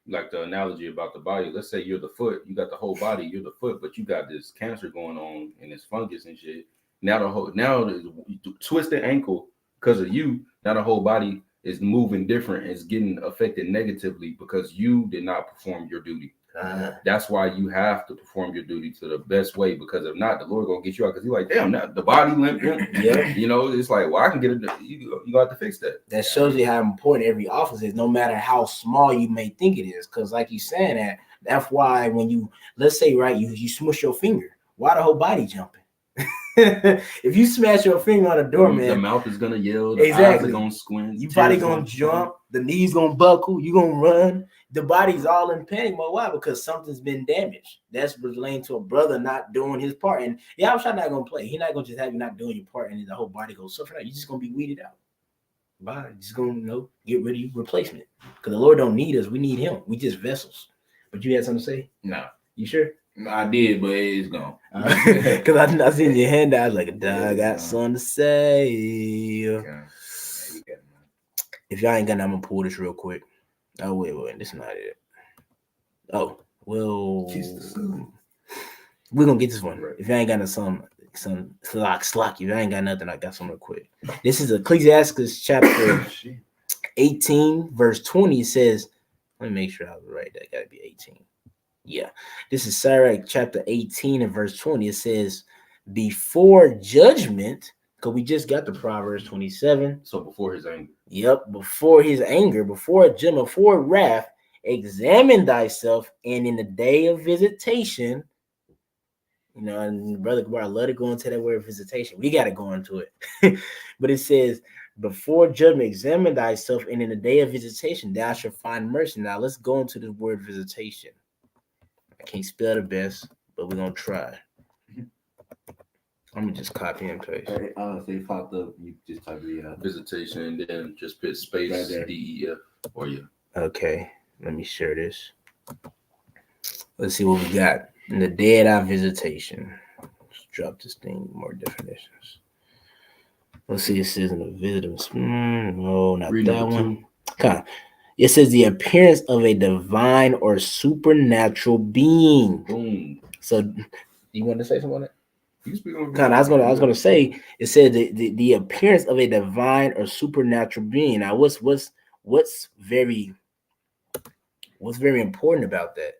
Like the analogy about the body. Let's say you're the foot. You got the whole body. You're the foot, but you got this cancer going on and this fungus and shit. Now the twisted ankle because of you. Now the whole body is moving different. It's getting affected negatively because you did not perform your duty. That's why you have to perform your duty to the best way, because if not, the Lord gonna get you out, because he's like, damn, now the body limping. Yeah, you know, it's like, well, I can get it. You got to fix that. That shows you how important every office is, no matter how small you may think it is. Because like you saying that's why when you, let's say, right, you smush your finger, why the whole body jumping? If you smash your finger on a door, man, the mouth is gonna yell, the eyes are gonna squint, you probably gonna jump, the knees gonna buckle, you gonna run. The body's all in panic mode. Why? Because something's been damaged. That's relating to a brother not doing his part. And yeah, I'm not gonna play. He's not gonna just have you not doing your part and the whole body goes suffer. You're just gonna be weeded out. Bye. Just gonna get rid of you, replacement. Because the Lord don't need us. We need him. We just vessels. But you had something to say? No. You sure? No, I did, but it's gone. Because I seen your hand. I was like, I got something to say. Okay. If y'all ain't got nothing, I'm gonna pull this real quick. Oh, wait, this is not it. Oh, well, we're gonna get this one. If y'all ain't got some slack, if y'all ain't got nothing, I got some real quick. This is Ecclesiastes chapter 18, verse 20. It says, let me make sure I was right. That gotta be 18. Yeah, this is Sirach chapter 18 and verse 20. It says, before judgment, because we just got the Proverbs 27. So before his anger. Yep, before his anger, before judgment, before wrath, examine thyself, and in the day of visitation, you know, and Brother Gabar, I love to go into that word visitation. We got to go into it. But it says, before judgment, examine thyself, and in the day of visitation, thou shalt find mercy. Now let's go into the word visitation. I can't spell the best, but we're going to try. I'm gonna just copy and paste. So you popped up, you just type the visitation, and then just put space right DEF or yeah. Okay, let me share this. Let's see what we got. In the day of our visitation. Let's drop this thing, more definitions. Let's see. It says in the visitors. No, not Read that number one. 2. Come on. It says the appearance of a divine or supernatural being. Boom. So, you want to say something on that? You speak on God, I was gonna say it said the appearance of a divine or supernatural being. Now, what's very important about that?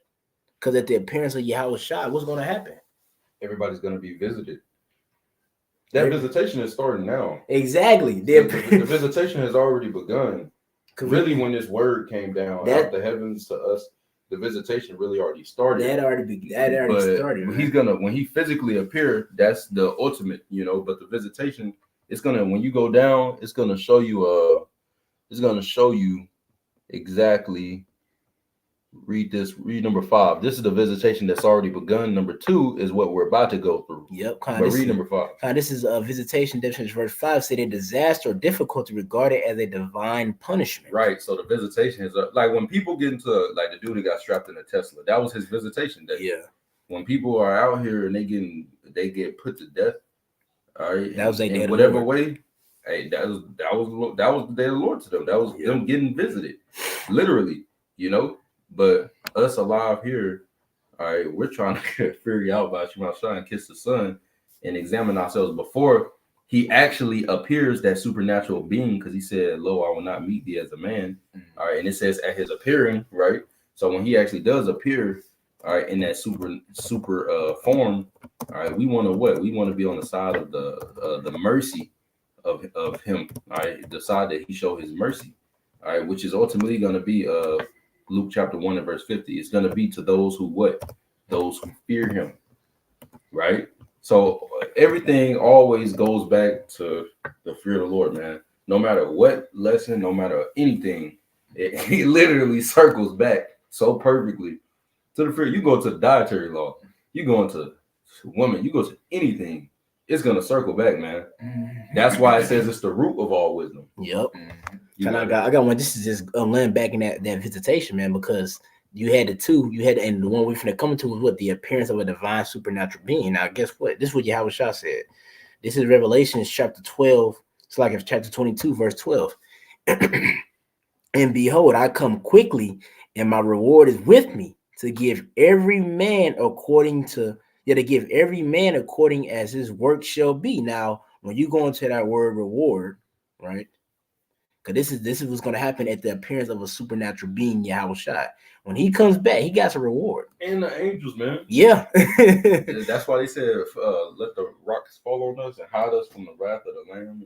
Because at the appearance of Yahweh Shai, what's gonna happen? Everybody's going to be visited. That visitation is starting now. Exactly. The visitation has already begun. Really, when this word came down out the heavens to us, the visitation really already started. That already started. He's gonna, when he physically appear, that's the ultimate, but the visitation, it's gonna, when you go down, it's gonna show you exactly. Read number 5. This is the visitation that's already begun. Number 2 is what we're about to go through. Yep. But read number 5. This is a visitation. Definition verse 5 said a disaster or difficulty regarded as a divine punishment. Right. So the visitation is like when people get into like the dude that got strapped in a Tesla. That was his visitation day. Yeah. When people are out here and they get put to death. All right. That was a day in whatever way. Hey, that was the day of the Lord to them. That was them getting visited, literally. But us alive here, all right, we're trying to figure out about Shema Shai and kiss the Son and examine ourselves before he actually appears, that supernatural being, because he said, "Lo, I will not meet thee as a man." All right, and it says at his appearing, right? So when he actually does appear, all right, in that super form, all right, we want to what? We want to be on the side of the mercy of him, all right, the side that he showed his mercy, all right, which is ultimately going to be Luke chapter 1 and verse 50. It's going to be to those who what? Those who fear him, right? So everything always goes back to the fear of the Lord, man. No matter what lesson, no matter anything, it literally circles back so perfectly to the fear. You go to the dietary law, you go into woman, you go to anything, it's going to circle back, man. That's why it says it's the root of all wisdom. Yep. I got one. This is just laying back in that visitation, man, because you had the two, and the one we're finna come to was what? The appearance of a divine supernatural being. Now, guess what? This is what Yahweh Shah said. This is Revelations chapter 12. It's like it's chapter 22, verse 12. And behold, I come quickly, and my reward is with me to give every man according as his work shall be. Now, when you go into that word reward, right? Because this is what's going to happen at the appearance of a supernatural being, Yahweh Shai. When he comes back, he got a reward. And the angels, man. Yeah. That's why they said, let the rocks fall on us and hide us from the wrath of the Lamb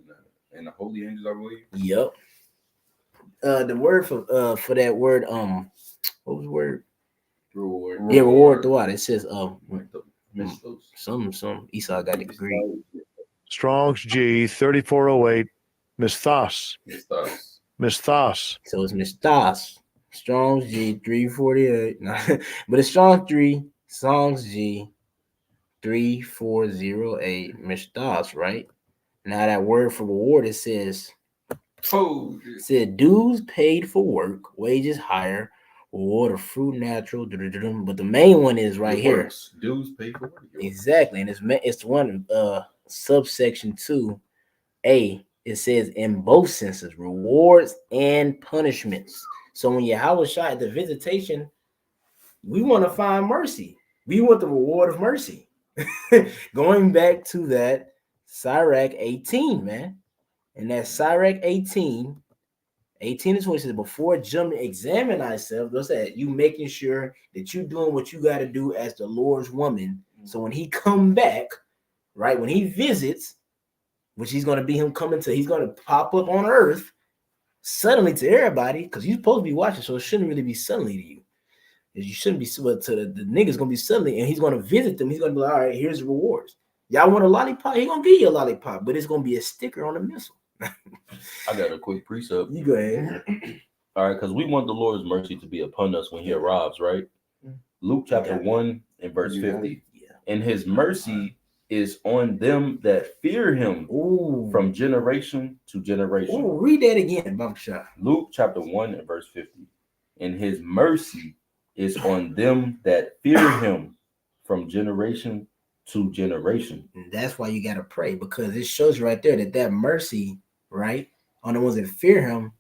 and the holy angels, I believe. Yep. The word for that word, what was the word? Reward. Yeah, reward throughout. It says some Esau got the degree. Strong's G 3408. Misthos. So it's Misthos. Strong's G 348. But it's Strong's G 3408. Misthos, right? Now that word for reward, it says dues paid for work, wages higher, reward of fruit natural. But the main one is right here. Dues paid for work. Exactly, and it's one subsection 2A. It says in both senses, rewards and punishments. So when Yahweh Shai at the visitation, we want to find mercy. We want the reward of mercy. Going back to that Sirach 18, man. And that Sirach 18 to 20 says, before jumping, examine thyself. What's that? You making sure that you're doing what you got to do as the Lord's woman. So when he come back, right, when he visits, which he's going to be he's going to pop up on earth suddenly to everybody, because you're supposed to be watching, so it shouldn't really be suddenly to you. You shouldn't be, but to the niggas going to be suddenly, and he's going to visit them. He's going to be like, all right, here's the rewards. Y'all want a lollipop? He's going to give you a lollipop, but it's going to be a sticker on the missile. I got a quick precept. You go ahead. All right, because we want the Lord's mercy to be upon us when he arrives, right? Luke chapter 1 and verse 50. Yeah. And his mercy is on them that fear him from generation to generation. Read that again, Bumpshot. Luke chapter 1 and verse 50. And his mercy is on them that fear him from generation to generation. And that's why you gotta pray, because it shows you right there that mercy, right, on the ones that fear him,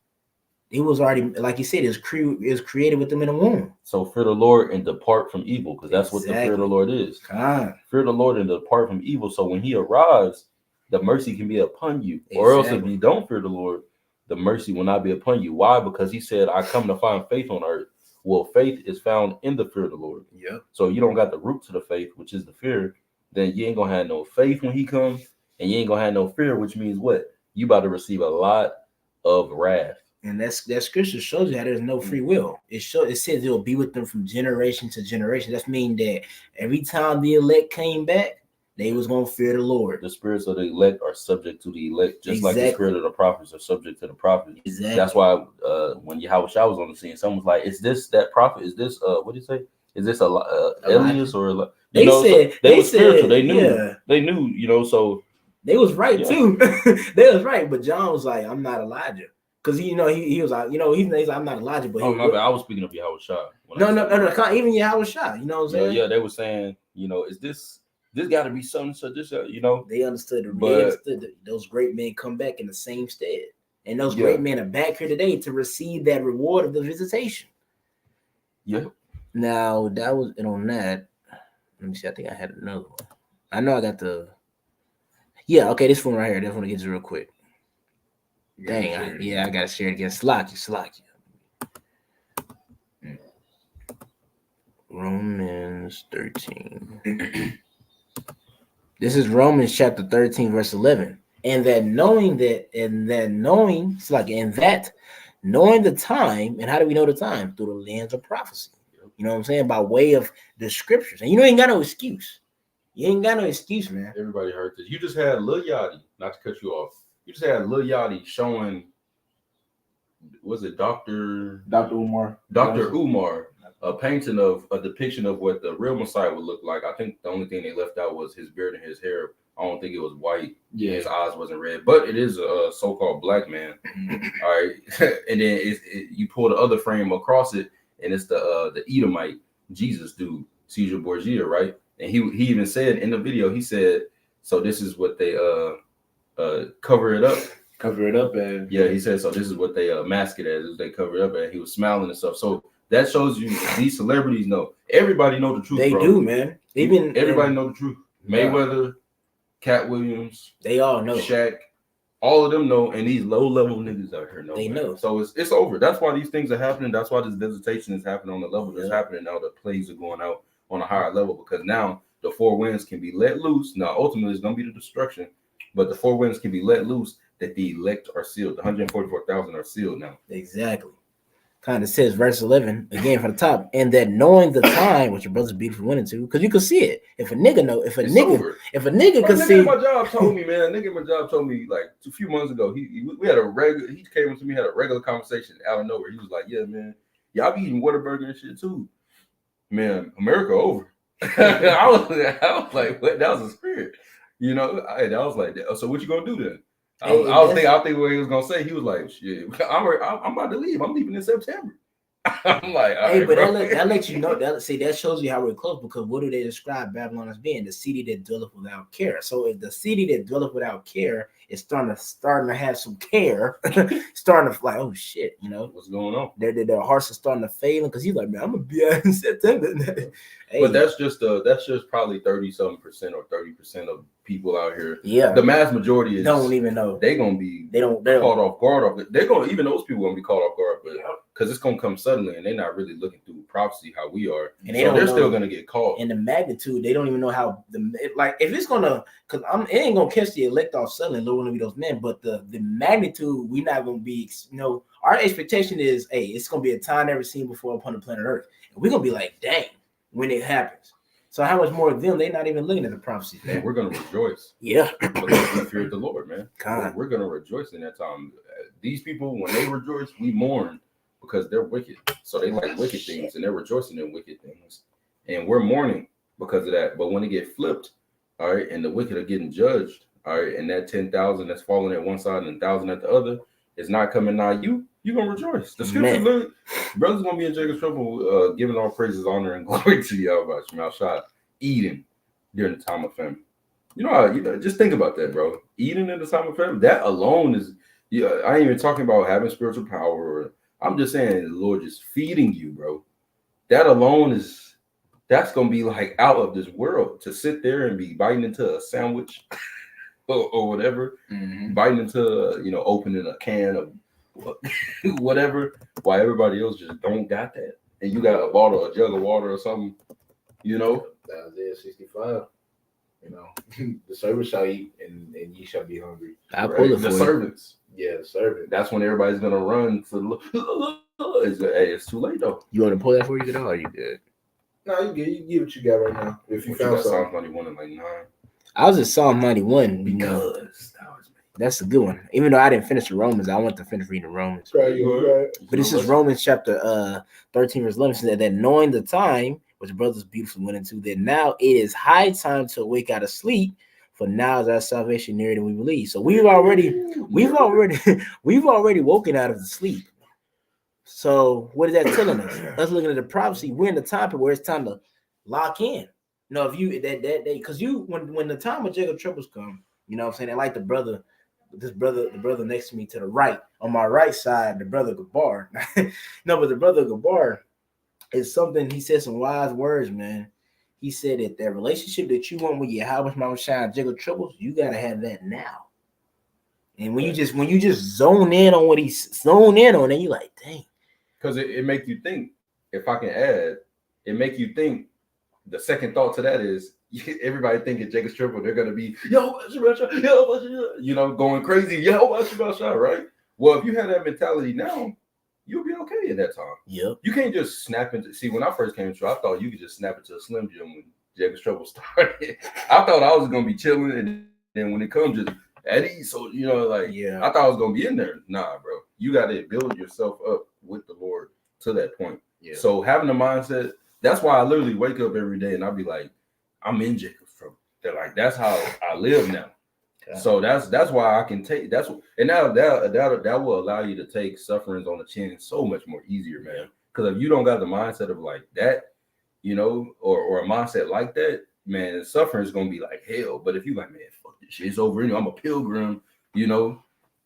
it was already, like you said, is created with them in the womb. So fear the Lord and depart from evil, because that's what the fear of the Lord is. God. Fear the Lord and depart from evil. So when he arrives, the mercy can be upon you. Or else if you don't fear the Lord, the mercy will not be upon you. Why? Because he said, I come to find faith on earth. Well, faith is found in the fear of the Lord. Yep. So you don't got the root to the faith, which is the fear, then you ain't gonna have no faith when he comes, and you ain't gonna have no fear, which means what? You about to receive a lot of wrath. And that scripture shows you how there's no free will. It says it will be with them from generation to generation. That means that every time the elect came back, they was gonna fear the Lord. The spirits of the elect are subject to the elect, just like the spirit of the prophets are subject to the prophets. Exactly. That's why when Yahweh Shah was on the scene, someone was like, "Is this that prophet? Is this what do you say? Is this Elias or?" They said they were spiritual. They knew. Yeah. They knew. You know, so they was right too. They was right, but John was like, "I'm not Elijah." Because he was like, he's like, I'm not Elijah, but my bad. I was speaking of Yahweh Shah. No, even Yahweh Shah, you know what I'm saying? Yeah, they were saying, is this got to be something such this, They understood that those great men come back in the same stead, and those great men are back here today to receive that reward of the visitation. Yeah. Now that was it on that. Let me see. I think I had another one. I know I got the. Yeah. Okay. This one right here. This one gets real quick. Dang, I gotta share it again. Slocky. Romans 13. This is Romans chapter 13, verse 11. And that knowing the time, and how do we know the time? Through the lens of prophecy. You know what I'm saying? By way of the scriptures. And you ain't got no excuse. You ain't got no excuse, man. Everybody heard this. You just had Lil Yachty, not to cut you off. You just had Lil Yachty showing, was it Dr. Umar? Dr. Umar, a painting of a depiction of what the real Messiah would look like. I think the only thing they left out was his beard and his hair. I don't think it was white. Yeah, his eyes wasn't red, but it is a so-called black man. All right, and then you pull the other frame across it, and it's the Edomite Jesus dude, Caesar Borgia, right? And he even said in the video, he said, so this is what they cover it up and he said, so this is what they mask it as they cover it up, and he was smiling and stuff. So that shows you these celebrities know. Everybody know the truth. They do, man. Everybody know the truth. Mayweather, Cat Williams, they all know. Shaq, all of them know, and these low-level niggas out here know. They know. So it's over. That's why these things are happening. That's why this visitation is happening on the level that's happening now. The plays are going out on a higher level, because now the four winds can be let loose. Now, ultimately, it's going to be the destruction, but the four winds can be let loose, that the elect are sealed. The 144,000 are sealed now. Exactly. Kind of says verse 11 again from the top, and that knowing the time, which your brother's beautiful went into, because you can see it. If a nigga could see. My job told me, man. Nigga, my job told me like a few months ago. We had a regular. He came to me, had a regular conversation out of nowhere. He was like, "Yeah, man, y'all be eating Whataburger and shit too, man. America over." I was like, what? That was a spirit, you know. I was like, so what you gonna do then? I was thinking what he was gonna say. He was like, "Shit, I'm about to leave. I'm leaving in September." I'm like, hey, but that lets you know. That shows you how we're close, because what do they describe Babylon as being? The city that dwelleth without care. So if the city that dwelleth without care is starting to have some care, starting to like, oh shit, you know what's going on? Their hearts are starting to fail, because he's like, man, I'm gonna be out in September. Hey. But that's just probably 30-something% or 30% of people out here. Yeah, the mass majority is don't even know. They're gonna be caught off guard. They're gonna, even those people gonna be caught off guard, but because it's gonna come suddenly, and they're not really looking through prophecy how we are, and they're still gonna get caught. And the magnitude, they don't even know how if it's gonna, because it ain't gonna catch the elect off suddenly. Lord, one of those men, but the magnitude, we're not gonna be. Our expectation is, hey, it's gonna be a time never seen before upon the planet Earth, and we're gonna be like, dang, when it happens. So how much more of them? They're not even looking at the prophecies. Man, we're gonna rejoice. Yeah, because we feared the Lord, man. God. We're gonna rejoice in that time. These people, when they rejoice, we mourn, because they're wicked. So they like wicked things, and they're rejoicing in wicked things, and we're mourning because of that. But when it get flipped, all right, and the wicked are getting judged, all right, and that 10,000 that's falling at one side and 1,000 at the other is not coming nigh you, you're gonna rejoice. The scripture, look, brothers gonna be in Jacob's trouble, giving all praises, honor, and glory to Yahweh Shema Shah, eating, during the time of famine. Just think about that, bro. Eating in the time of famine, that alone is, I ain't even talking about having spiritual power. I'm just saying the Lord just feeding you, bro. That alone that's going to be like out of this world, to sit there and be biting into a sandwich or whatever, biting into, opening a can of whatever, while everybody else just don't got that. And you got a jug of water or something, Isaiah 65. The servant shall eat and ye shall be hungry. I pull it the for servants. Yeah, the servant. That's when everybody's gonna run for the. It's too late though. You want to pull that for you, or you good? No, you get what you got right now. If you What you found got something. Psalms 91 and like 9. I was in Psalm 91 Because that was me. That's a good one. Even though I didn't finish the Romans, I want to finish reading Romans. Right. But this is Romans chapter 13, verse 11, says that knowing the time, which brothers beautifully went into, that now it is high time to awake out of sleep, for now is our salvation nearer than we believe. So we've already woken out of the sleep. So what is that telling us? Us looking at the prophecy, we're in the time where it's time to lock in. If you that day, because when the time of Jacob troubles come, you know what I'm saying? Like the brother next to me to the right, on my right side, the brother Gabar. No, but the brother Gabar is something, he said some wise words, man. He said that relationship that you want with your Yahweh Mount Shine, Jacob troubles, you gotta have that now. And when you just zone in on what he's zoned in on, then you like, dang. Because it make you think, if I can add, it make you think, the second thought to that is, everybody thinking Jacob's triple, they're gonna be going crazy, right? Well, if you have that mentality now, you'll be okay in that time. Yep. You can't just snap into. See, when I first came into, I thought you could just snap into a Slim Jim when Jacob's trouble started. I thought I was gonna be chilling, and then when it comes, just at ease. So Yeah. I thought I was gonna be in there. Nah, bro, you got to build yourself up with the Lord to that point. Yeah. So having the mindset, that's why I literally wake up every day and I'll be like, I'm in Jacob's trouble. They're like, that's how I live now. Okay. So that's why I can take and now that will allow you to take sufferings on the chin so much more easier, man. Because if you don't got the mindset of like that, or a mindset like that, man, suffering is gonna be like hell. But if you like, man, fuck this shit, it's over. I'm a pilgrim,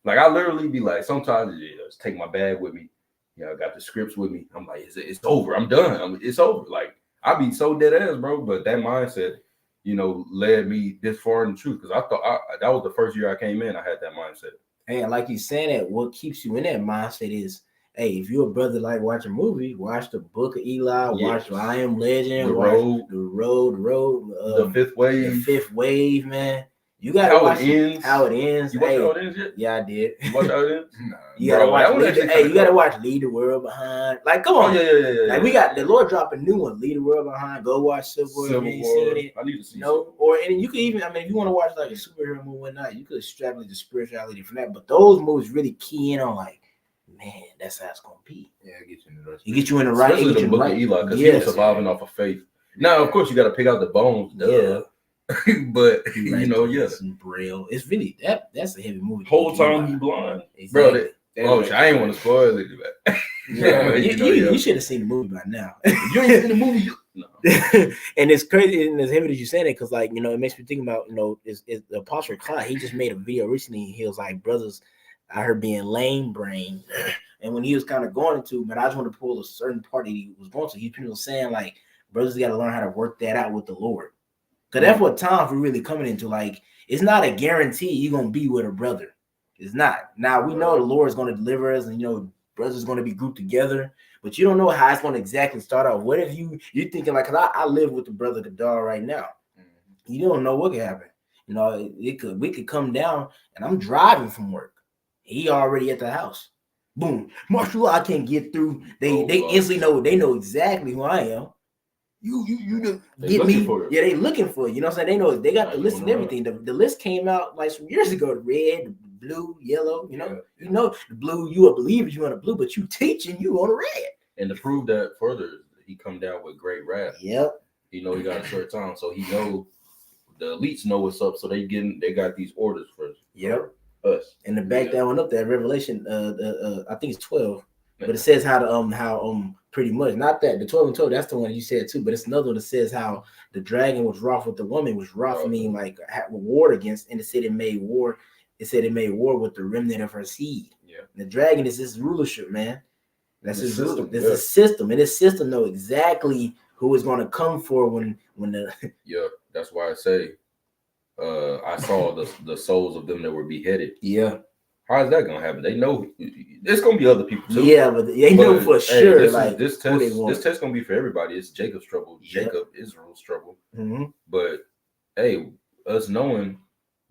like I literally be like, sometimes just take my bag with me. I got the scripts with me. I'm like, it's over. I'm done. It's over. Like I be so dead ass, bro. But that mindset, led me this far in the truth. Because I thought that was the first year I came in. I had that mindset. Hey, and like you saying that, what keeps you in that mindset is, hey, if you're a brother like watch a movie, watch the Book of Eli, watch I Am Legend, The Road, The Fifth Wave, man. You gotta watch how it ends. You watch how it ends yet? Yeah, I did. You watch how it ends? You gotta watch. You gotta watch Leave the World Behind. Like, come on. Yeah. Like we got the Lord dropping a new one, Leave the World Behind. Go watch Civil War. I need to see. And you could even, if you want to watch like a superhero movie or not, you could extrapolate the spirituality from that. But those movies really key in on like, man, that's how it's gonna be. Yeah, get you in the right. You get you in the right. Especially the Book of Eli, because he was surviving off of faith. Now, of course, you got to pick out the bones. Yeah. But some braille. It's really that's a heavy movie. Whole time he blind, exactly. Bro. I ain't want to spoil it, man. You should have seen the movie by now. You ain't seen the movie. No. And it's crazy and as heavy as you saying it, because it makes me think about is the Apostle Clyde. He just made a video recently. He was like, brothers, I heard being lame brain, and when he was kind of going into, but I just want to pull a certain part that he was going to. He was saying like, brothers got to learn how to work that out with the Lord. Because that's what times we're really coming into. Like, it's not a guarantee you're going to be with a brother. It's not. Now, we know the Lord is going to deliver us and, brothers are going to be grouped together. But you don't know how it's going to exactly start out. What if you're thinking like, because I live with the brother Gadar right now. You don't know what could happen. We could come down and I'm driving from work. He already at the house. Boom. Martial law, I can't get through. They instantly know. They know exactly who I am. You get me. Yeah, they looking for you. You know what I'm saying? They know they got the list and everything. The list came out like some years ago. The red, the blue, yellow. The blue. You a believer, you on the blue, but you teaching you on the red. And to prove that further, he come down with great wrath. Yep. He got a short time, so he know the elites know what's up. So they got these orders for us. And to back that one up, that Revelation, I think it's 12, but it says how Pretty much. Not that the 12 and 12, that's the one you said too, but it's another one that says how the dragon was wroth with the woman, was wroth mean like war against, and it said it made war. It said it made war with the remnant of her seed. Yeah. The dragon is his rulership, man. That's his system. There's a system, and this system know exactly who is going to come for when the Yeah, that's why I say I saw the souls of them that were beheaded. yeah. How is that gonna happen? They know there's gonna be other people too. Yeah, but they know for sure. This test gonna be for everybody. It's Jacob's trouble. Yep. Jacob, Israel's trouble. Mm-hmm. But hey, us knowing,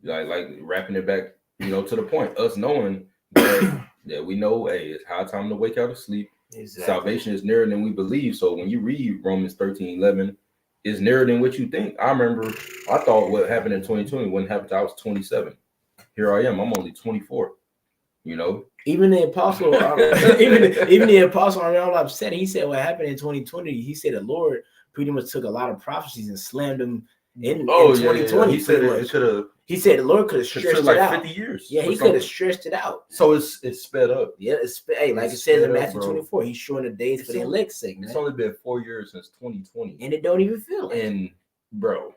like wrapping it back, to the point. Us knowing that we know, hey, it's high time to wake out of sleep. Exactly. Salvation is nearer than we believe. So when you read Romans 13:11, it's nearer than what you think. I remember I thought what happened in 2020 wouldn't happen till I was 27. Here I am. I'm only 24. Even the apostle, even the apostle, I'm upset. He said what happened in 2020. He said the Lord pretty much took a lot of prophecies and slammed them in 2020. Yeah. He said it could have. He said the Lord could have stretched it like out. 50 years. Yeah, he could have stretched it out. So it's sped up. Yeah, like it says in Matthew 24, he's showing the days for the elect's sake, man. It's only been 4 years since 2020, and it don't even feel it. And bro,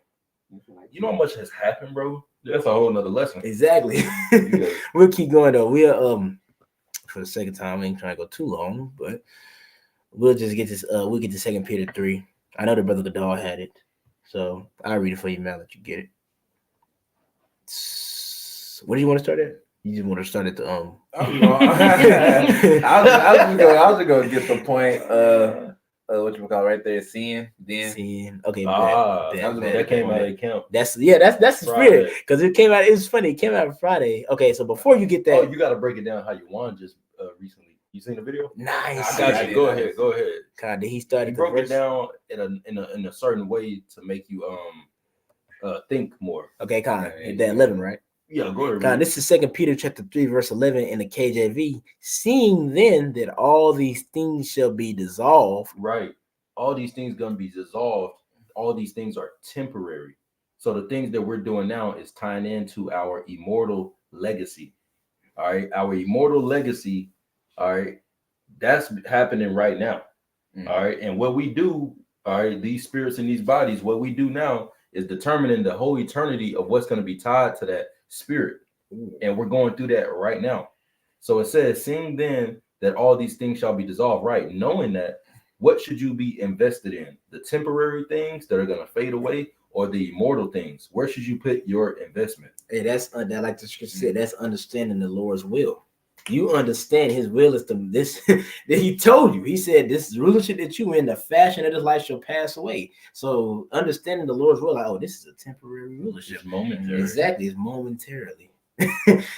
you know how much has happened, bro? That's a whole nother lesson. Exactly. We'll keep going though. We'll for the second time, we ain't trying to go too long, but we'll just get this. We'll get to 2 Peter 3. I know the brother Gadal had it, so I'll read it for you, man. Let you get it. What do you want to start at? You just want to start at the I was just gonna get the point. What you call right there, seeing. Okay, that came out of camp. That's the spirit, because it came out. It was funny. It came out Friday. Okay, so before you get that, you got to break it down how you won just recently. You seen the video? Nice. I got you. Go ahead. God, he started. He broke it down in a certain way to make you think more. Okay, kind of that 11, right? Yeah, go ahead. God, this is 2 Peter chapter 3, verse 11 in the KJV. Seeing then that all these things shall be dissolved. Right. All these things gonna be dissolved. All these things are temporary. So the things that we're doing now is tying into our immortal legacy. All right. Our immortal legacy, all right, that's happening right now. Mm-hmm. All right. And what we do, all right, these spirits in these bodies, what we do now is determining the whole eternity of what's going to be tied to that spirit. And we're going through that right now. So it says, seeing then that all these things shall be dissolved, right? Knowing that, what should you be invested in? The temporary things that are going to fade away, or the immortal things? Where should you put your investment? Hey, that's like the scripture said, that's understanding the Lord's will. You understand his will is this that he told you. He said this rulership that you in, the fashion of this life shall pass away. So understanding the Lord's will, like, oh, this is a temporary rulership. It's momentary. Exactly, it's momentarily.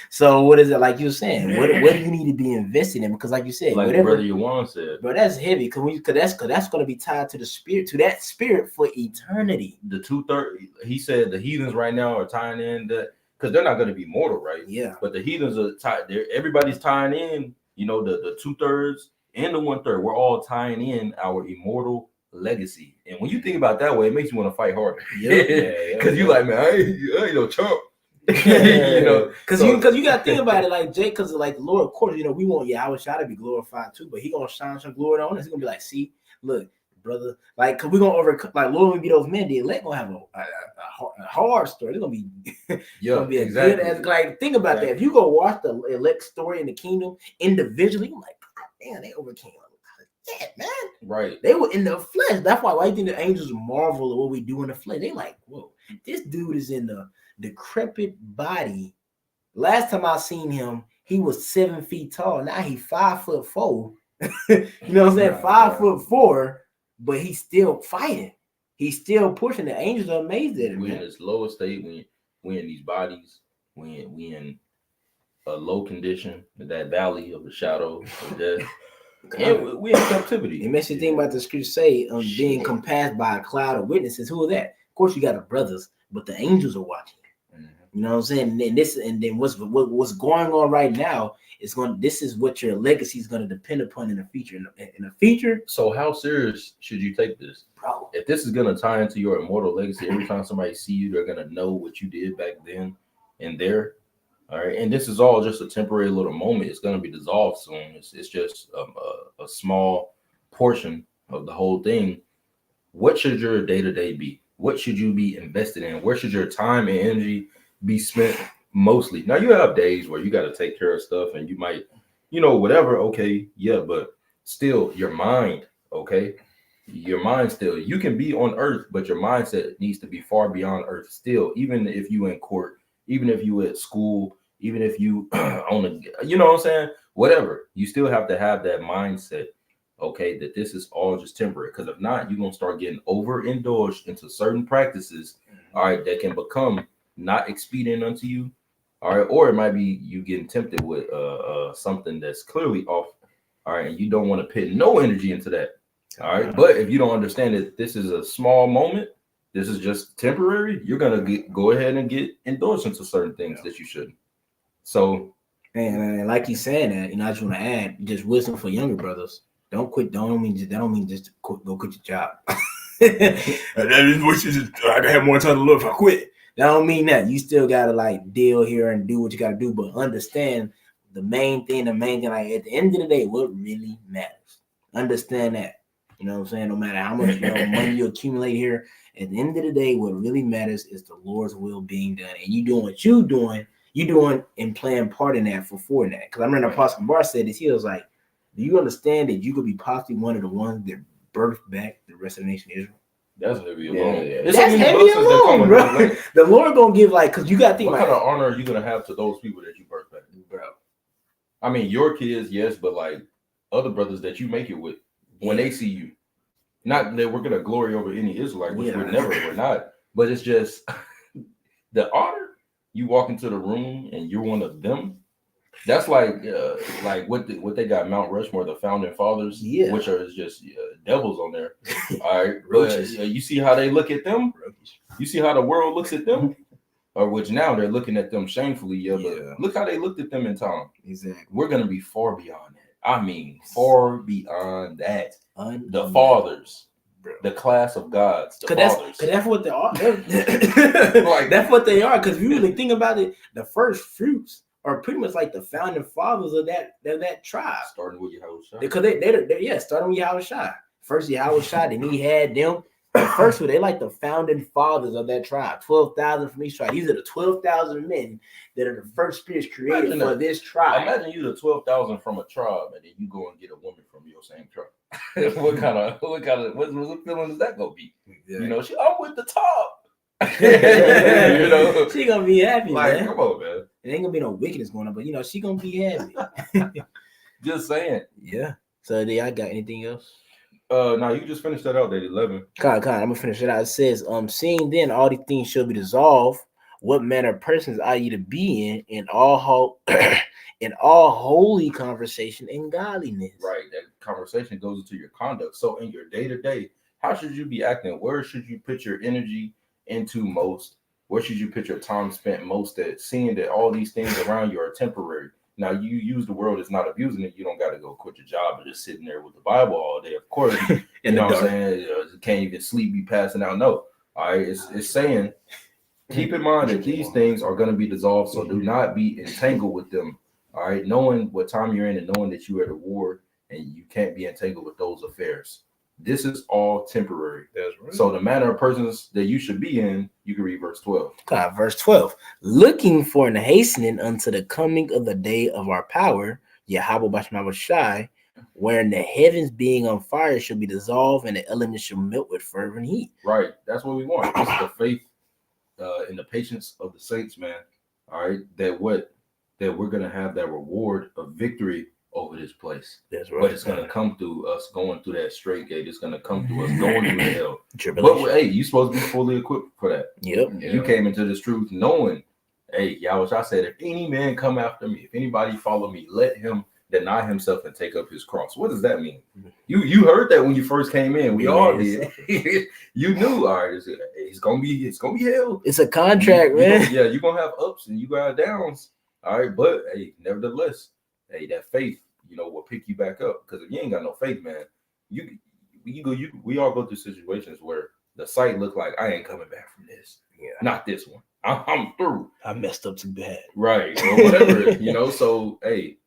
So what is it, like you were saying? What do you need to be invested in? Because like you said, like whatever Brother Yuan said, but that's heavy because that's going to be tied to the spirit, to that spirit for eternity. The 2/3, he said the heathens right now are tying in that, because they're not going to be mortal, right? Yeah. But the heathens are tied. Everybody's tying in, the 2/3 and the 1/3. We're all tying in our immortal legacy. And when you think about it that way, it makes you want to fight harder. Yeah. Because you like, man, I ain't no chump. Because you got to think about it, like Jake, because like the Lord, of course, we want Yahweh Shai to be glorified too, but he gonna shine some glory on us. He's gonna be like, see, look, brother, like, cause we're gonna overcome, like, Lord, we be those men, the elect gonna have a hard story. It's gonna be, gonna be exactly good as, like, think about that. If you go watch the elect story in the kingdom individually, you're like, damn, they overcame that, man. Right. They were in the flesh. That's why I think the angels marvel at what we do in the flesh. They like, whoa, this dude is in the decrepit body. Last time I seen him, he was 7 feet tall. Now he's 5'4". You know what I'm saying? 5'4", but he's still fighting. He's still pushing. The angels are amazed at him. We're in this lowest state. We in these bodies. We in a low condition, that valley of the shadow of death. And we in captivity. It makes you think about the scripture say, being compassed by a cloud of witnesses. Who are that? Of course, you got the brothers, but the angels are watching. You know what I'm saying? And then what's going on right now is this is what your legacy is going to depend upon in the future. In the future. So how serious should you take this? Bro. If this is going to tie into your immortal legacy, every time somebody see you, they're going to know what you did back then and there. All right. And this is all just a temporary little moment. It's going to be dissolved soon. It's just a small portion of the whole thing, what should your day-to-day be? What should you be invested in? Where should your time and energy be spent mostly? Now, you have days where you got to take care of stuff and you might, whatever. Okay. Yeah. But still your mind. Okay. Your mind still, you can be on earth, but your mindset needs to be far beyond earth still, even if you in court, even if you at school, even if you on a, you know what I'm saying? Whatever, you still have to have that mindset, okay, that this is all just temporary. Because if not, you're gonna start getting overindulged into certain practices, all right, that can become not expedient unto you, all right, or it might be you getting tempted with something that's clearly off, all right, and you don't want to put no energy into that, all right. But if you don't understand that this is a small moment, this is just temporary, you're gonna go ahead and get indulged into certain things that you shouldn't. So. And like you saying that, I just want to add just wisdom for younger brothers. Don't quit. That don't mean just go quit your job. That is what you just. I gotta have more time to live if I quit. That don't mean that. You still gotta like deal here and do what you gotta do, but understand the main thing. Like at the end of the day, what really matters. Understand that. You know what I'm saying? No matter how much money you accumulate here, at the end of the day, what really matters is the Lord's will being done, and you doing what you doing. You doing and playing part in that for that. Because I remember Apostle Bar said this. He was like, do you understand that you could be possibly one of the ones that birthed back the rest of the nation of Israel? That's heavy alone. Yeah. That's heavy alone, bro. The Lord gonna give because you got to think what kind of honor are you gonna have to those people that you birthed back, bro? I mean, your kids, yes, but like other brothers that you make it with, when they see you, not that we're gonna glory over any Israelite, which we're not, but it's just the honor. You walk into the room and you're one of them. That's like what they got Mount Rushmore, the founding fathers, which are just devils on there. All right, but you see how they look at them. You see how the world looks at them, or which now they're looking at them shamefully. But look how they looked at them in time. Exactly. We're gonna be far beyond that. I mean, far beyond that. The fathers. The class of gods, the fathers. That's what they are. That's what they are. Because if you really think about it, the first fruits are pretty much like the founding fathers of that tribe. Starting with Yahushua. Because they starting with Yahushua. First Yahushua, then he had them. First, they like the founding fathers of that tribe. 12,000 from each tribe. These are the 12,000 men that are the first spirits created for this tribe. Imagine you the 12,000 from a tribe, and then you go and get a woman from your same tribe. what feeling is that gonna be? Yeah. I'm with the top. She gonna be happy, man. Come on, man. It ain't gonna be no wickedness going on, but she gonna be happy. Just saying. Yeah. So, do y'all got anything else? No, you just finished that out, that 11. I'm gonna finish it out. It says, seeing then all these things shall be dissolved, what manner of persons are you to be in all holy conversation and godliness? Right. That conversation goes into your conduct. So in your day-to-day, how should you be acting? Where should you put your energy into most? Where should you put your time spent most at? Seeing that all these things around you are temporary. Now, you use the world as not abusing it. You don't got to go quit your job and just sitting there with the Bible all day. Of course, you know what I'm saying? You can't even sleep, be passing out. No. All right. It's saying, keep in mind that these things are going to be dissolved. So do not be entangled with them. All right. Knowing what time you're in and knowing that you're at a war and you can't be entangled with those affairs. This is all temporary. That's right. So the manner of persons that you should be in, you can read verse 12. God, verse 12. Looking for and hastening unto the coming of the day of our power, Yahweh Bashma Shai, wherein the heavens being on fire shall be dissolved and the elements shall melt with fervent heat. Right. That's what we want. This is the faith and the patience of the saints, man. All right. That we're going to have that reward of victory over this place. That's right. But it's going to come through us going through that straight gate. It's going to come through us going through the hell. But hey, you're supposed to be fully equipped for that. Yep. You came into this truth knowing, hey, Yahweh said, if any man come after me, if anybody follow me, let him deny himself and take up his cross. What does that mean? You heard that when you first came in. We all did. You knew, all right, it's gonna be hell. It's a contract, man. You're gonna have ups and you gonna have downs. All right, but hey, nevertheless, hey, that faith, will pick you back up. Because if you ain't got no faith, man, we all go through situations where the sight look like I ain't coming back from this. Yeah, not this one. I'm through. I messed up too bad. Right, or whatever. So hey,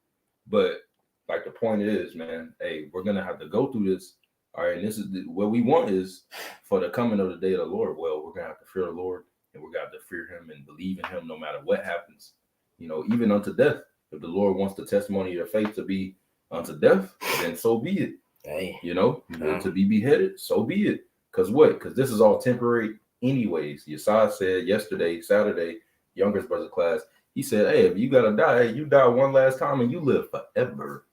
but Like the point is, man, hey, we're gonna have to go through this. All right, and this is what we want is for the coming of the day of the Lord. Well, we're gonna have to fear the Lord, and we're gonna have to fear Him and believe in Him no matter what happens. You know, even unto death. If the Lord wants the testimony of your faith to be unto death, then so be it. Hey, You know, to be beheaded, so be it. Because what? Because this is all temporary, anyways. Yesai said yesterday, Saturday, youngest brother class. He said, "Hey, if you gotta die, you die one last time, and you live forever."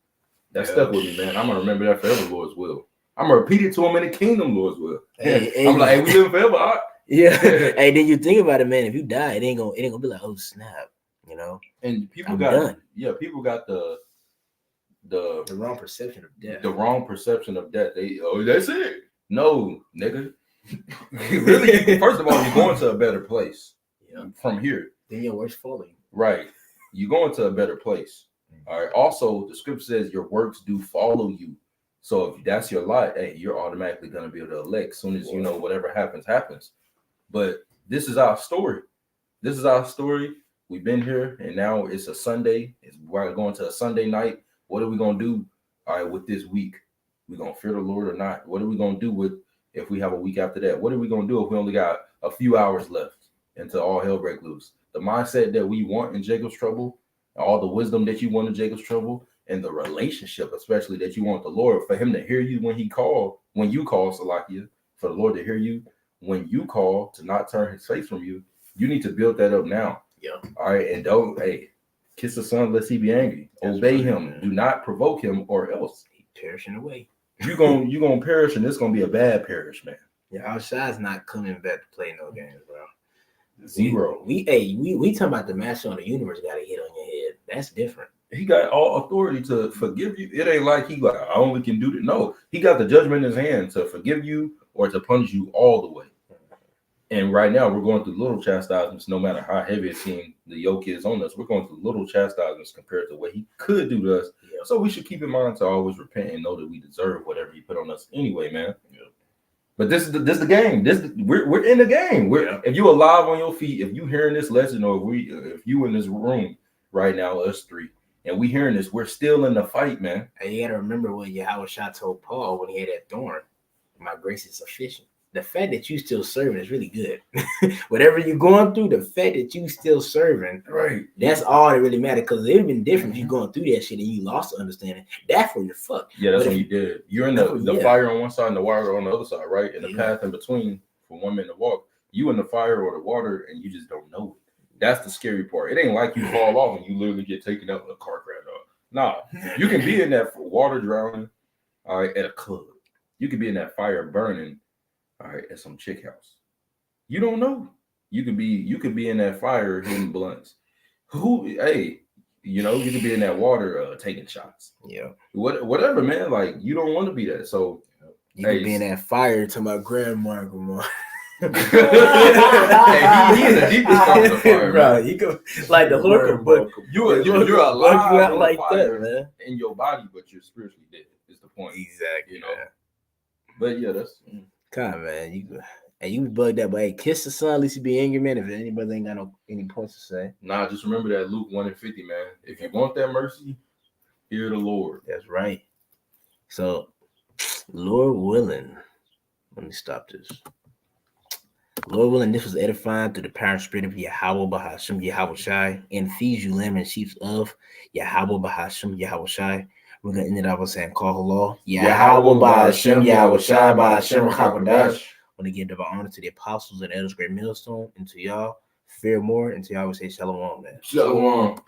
That stuck with me, man. I'm gonna remember that forever, Lord's will. I'm gonna repeat it to him in the kingdom, Lord's will. Hey, I'm like, hey, we live forever. All right. yeah. Hey, then you think about it, man. If you die, it ain't gonna be like, oh snap, you know. And people I'm got, done. people got the wrong perception of death. the wrong perception of death. That's it. No, nigga. Really, first of all, you're going to a better place from here. Then your worst falling. Right. You're going to a better place. All right. Also, the scripture says your works do follow you. So if that's your lot, hey, you're automatically going to be able to elect as soon as you know whatever happens, happens. But this is our story. This is our story. We've been here, and now it's a Sunday. We're going to a Sunday night. What are we going to do, all right, with this week? We going to fear the Lord or not? What are we going to do with if we have a week after that? What are we going to do if we only got a few hours left until all hell break loose? The mindset that we want in Jacob's trouble, all the wisdom that you want in Jacob's trouble, and the relationship, especially that you want the Lord, for Him to hear you when you call, Salakia, for the Lord to hear you when you call, to not turn His face from you. You need to build that up now. Yeah. All right, and don't kiss the son lest he be angry. That's Obey right, him. man. Do not provoke him, or else He perishing away. you're gonna perish, and it's gonna be a bad perish, man. Yeah, outside's not coming back to play no games, bro. Zero. We talking about the master on the universe got a hit on your head. That's different. He got all authority to forgive you. It ain't like he like I only can do that. No, he got the judgment in his hand to forgive you or to punish you all the way. And right now we're going through little chastisements, no matter how heavy it seems the yoke is on us. We're going through little chastisements compared to what he could do to us. Yeah. So we should keep in mind to always repent and know that we deserve whatever he put on us anyway, man. Yeah. But this is the game. We're in the game. If you alive on your feet, if you hearing this lesson, or if you in this room right now, us three, and we hearing this, we're still in the fight, man. And you got to remember what Yahushua told Paul when he had that thorn. My grace is sufficient. The fact that you still serving is really good. Whatever you're going through, the fact that you still serving, Right? that's all that really matters. Because it'd been different if you going through that shit and you lost the understanding. That's where you're fucked. Yeah, that's But what you did. You're in the fire on one side and the water on the other side, right? And the path in between for one man to walk. You in the fire or the water, and you just don't know it. That's the scary part. It ain't like you fall off and you literally get taken out in a car crash. Nah, you can be in that water drowning, all right, at a club. You could be in that fire burning, all right, at some chick house. You don't know. You could be in that fire hitting blunts. You could be in that water taking shots. Yeah. Whatever, man. Like, you don't want to be that. So you could be in that fire to my grandma. Hey, he in the deepest part of the fire, bro. man. You go like the hooker, but You're you alive out in like the fire that, man. in your body, but you're spiritually dead. Is the point? Exactly. You know. But yeah, that's come on, man. You bugged that, but hey, kiss the son, at least you be angry, man. If anybody ain't got any points to say. nah. Just remember that Luke 1:50, man. If you want that mercy, fear the Lord. That's right. So, Lord willing, let me stop this. Lord willing, this was edifying through the power and spirit of Yahweh Bahashim Yahweh Shai, and feeds you lamb and sheep of Yahweh Bahashim Yahweh Shai. We're gonna end it off by saying, call Allah Yahweh Bahashim Yahweh Shai Bahashim Chakadash. Want to give the honor to the apostles and elders, great millstone, and to y'all, fear more, and to y'all, we say shalom, man. Shalom.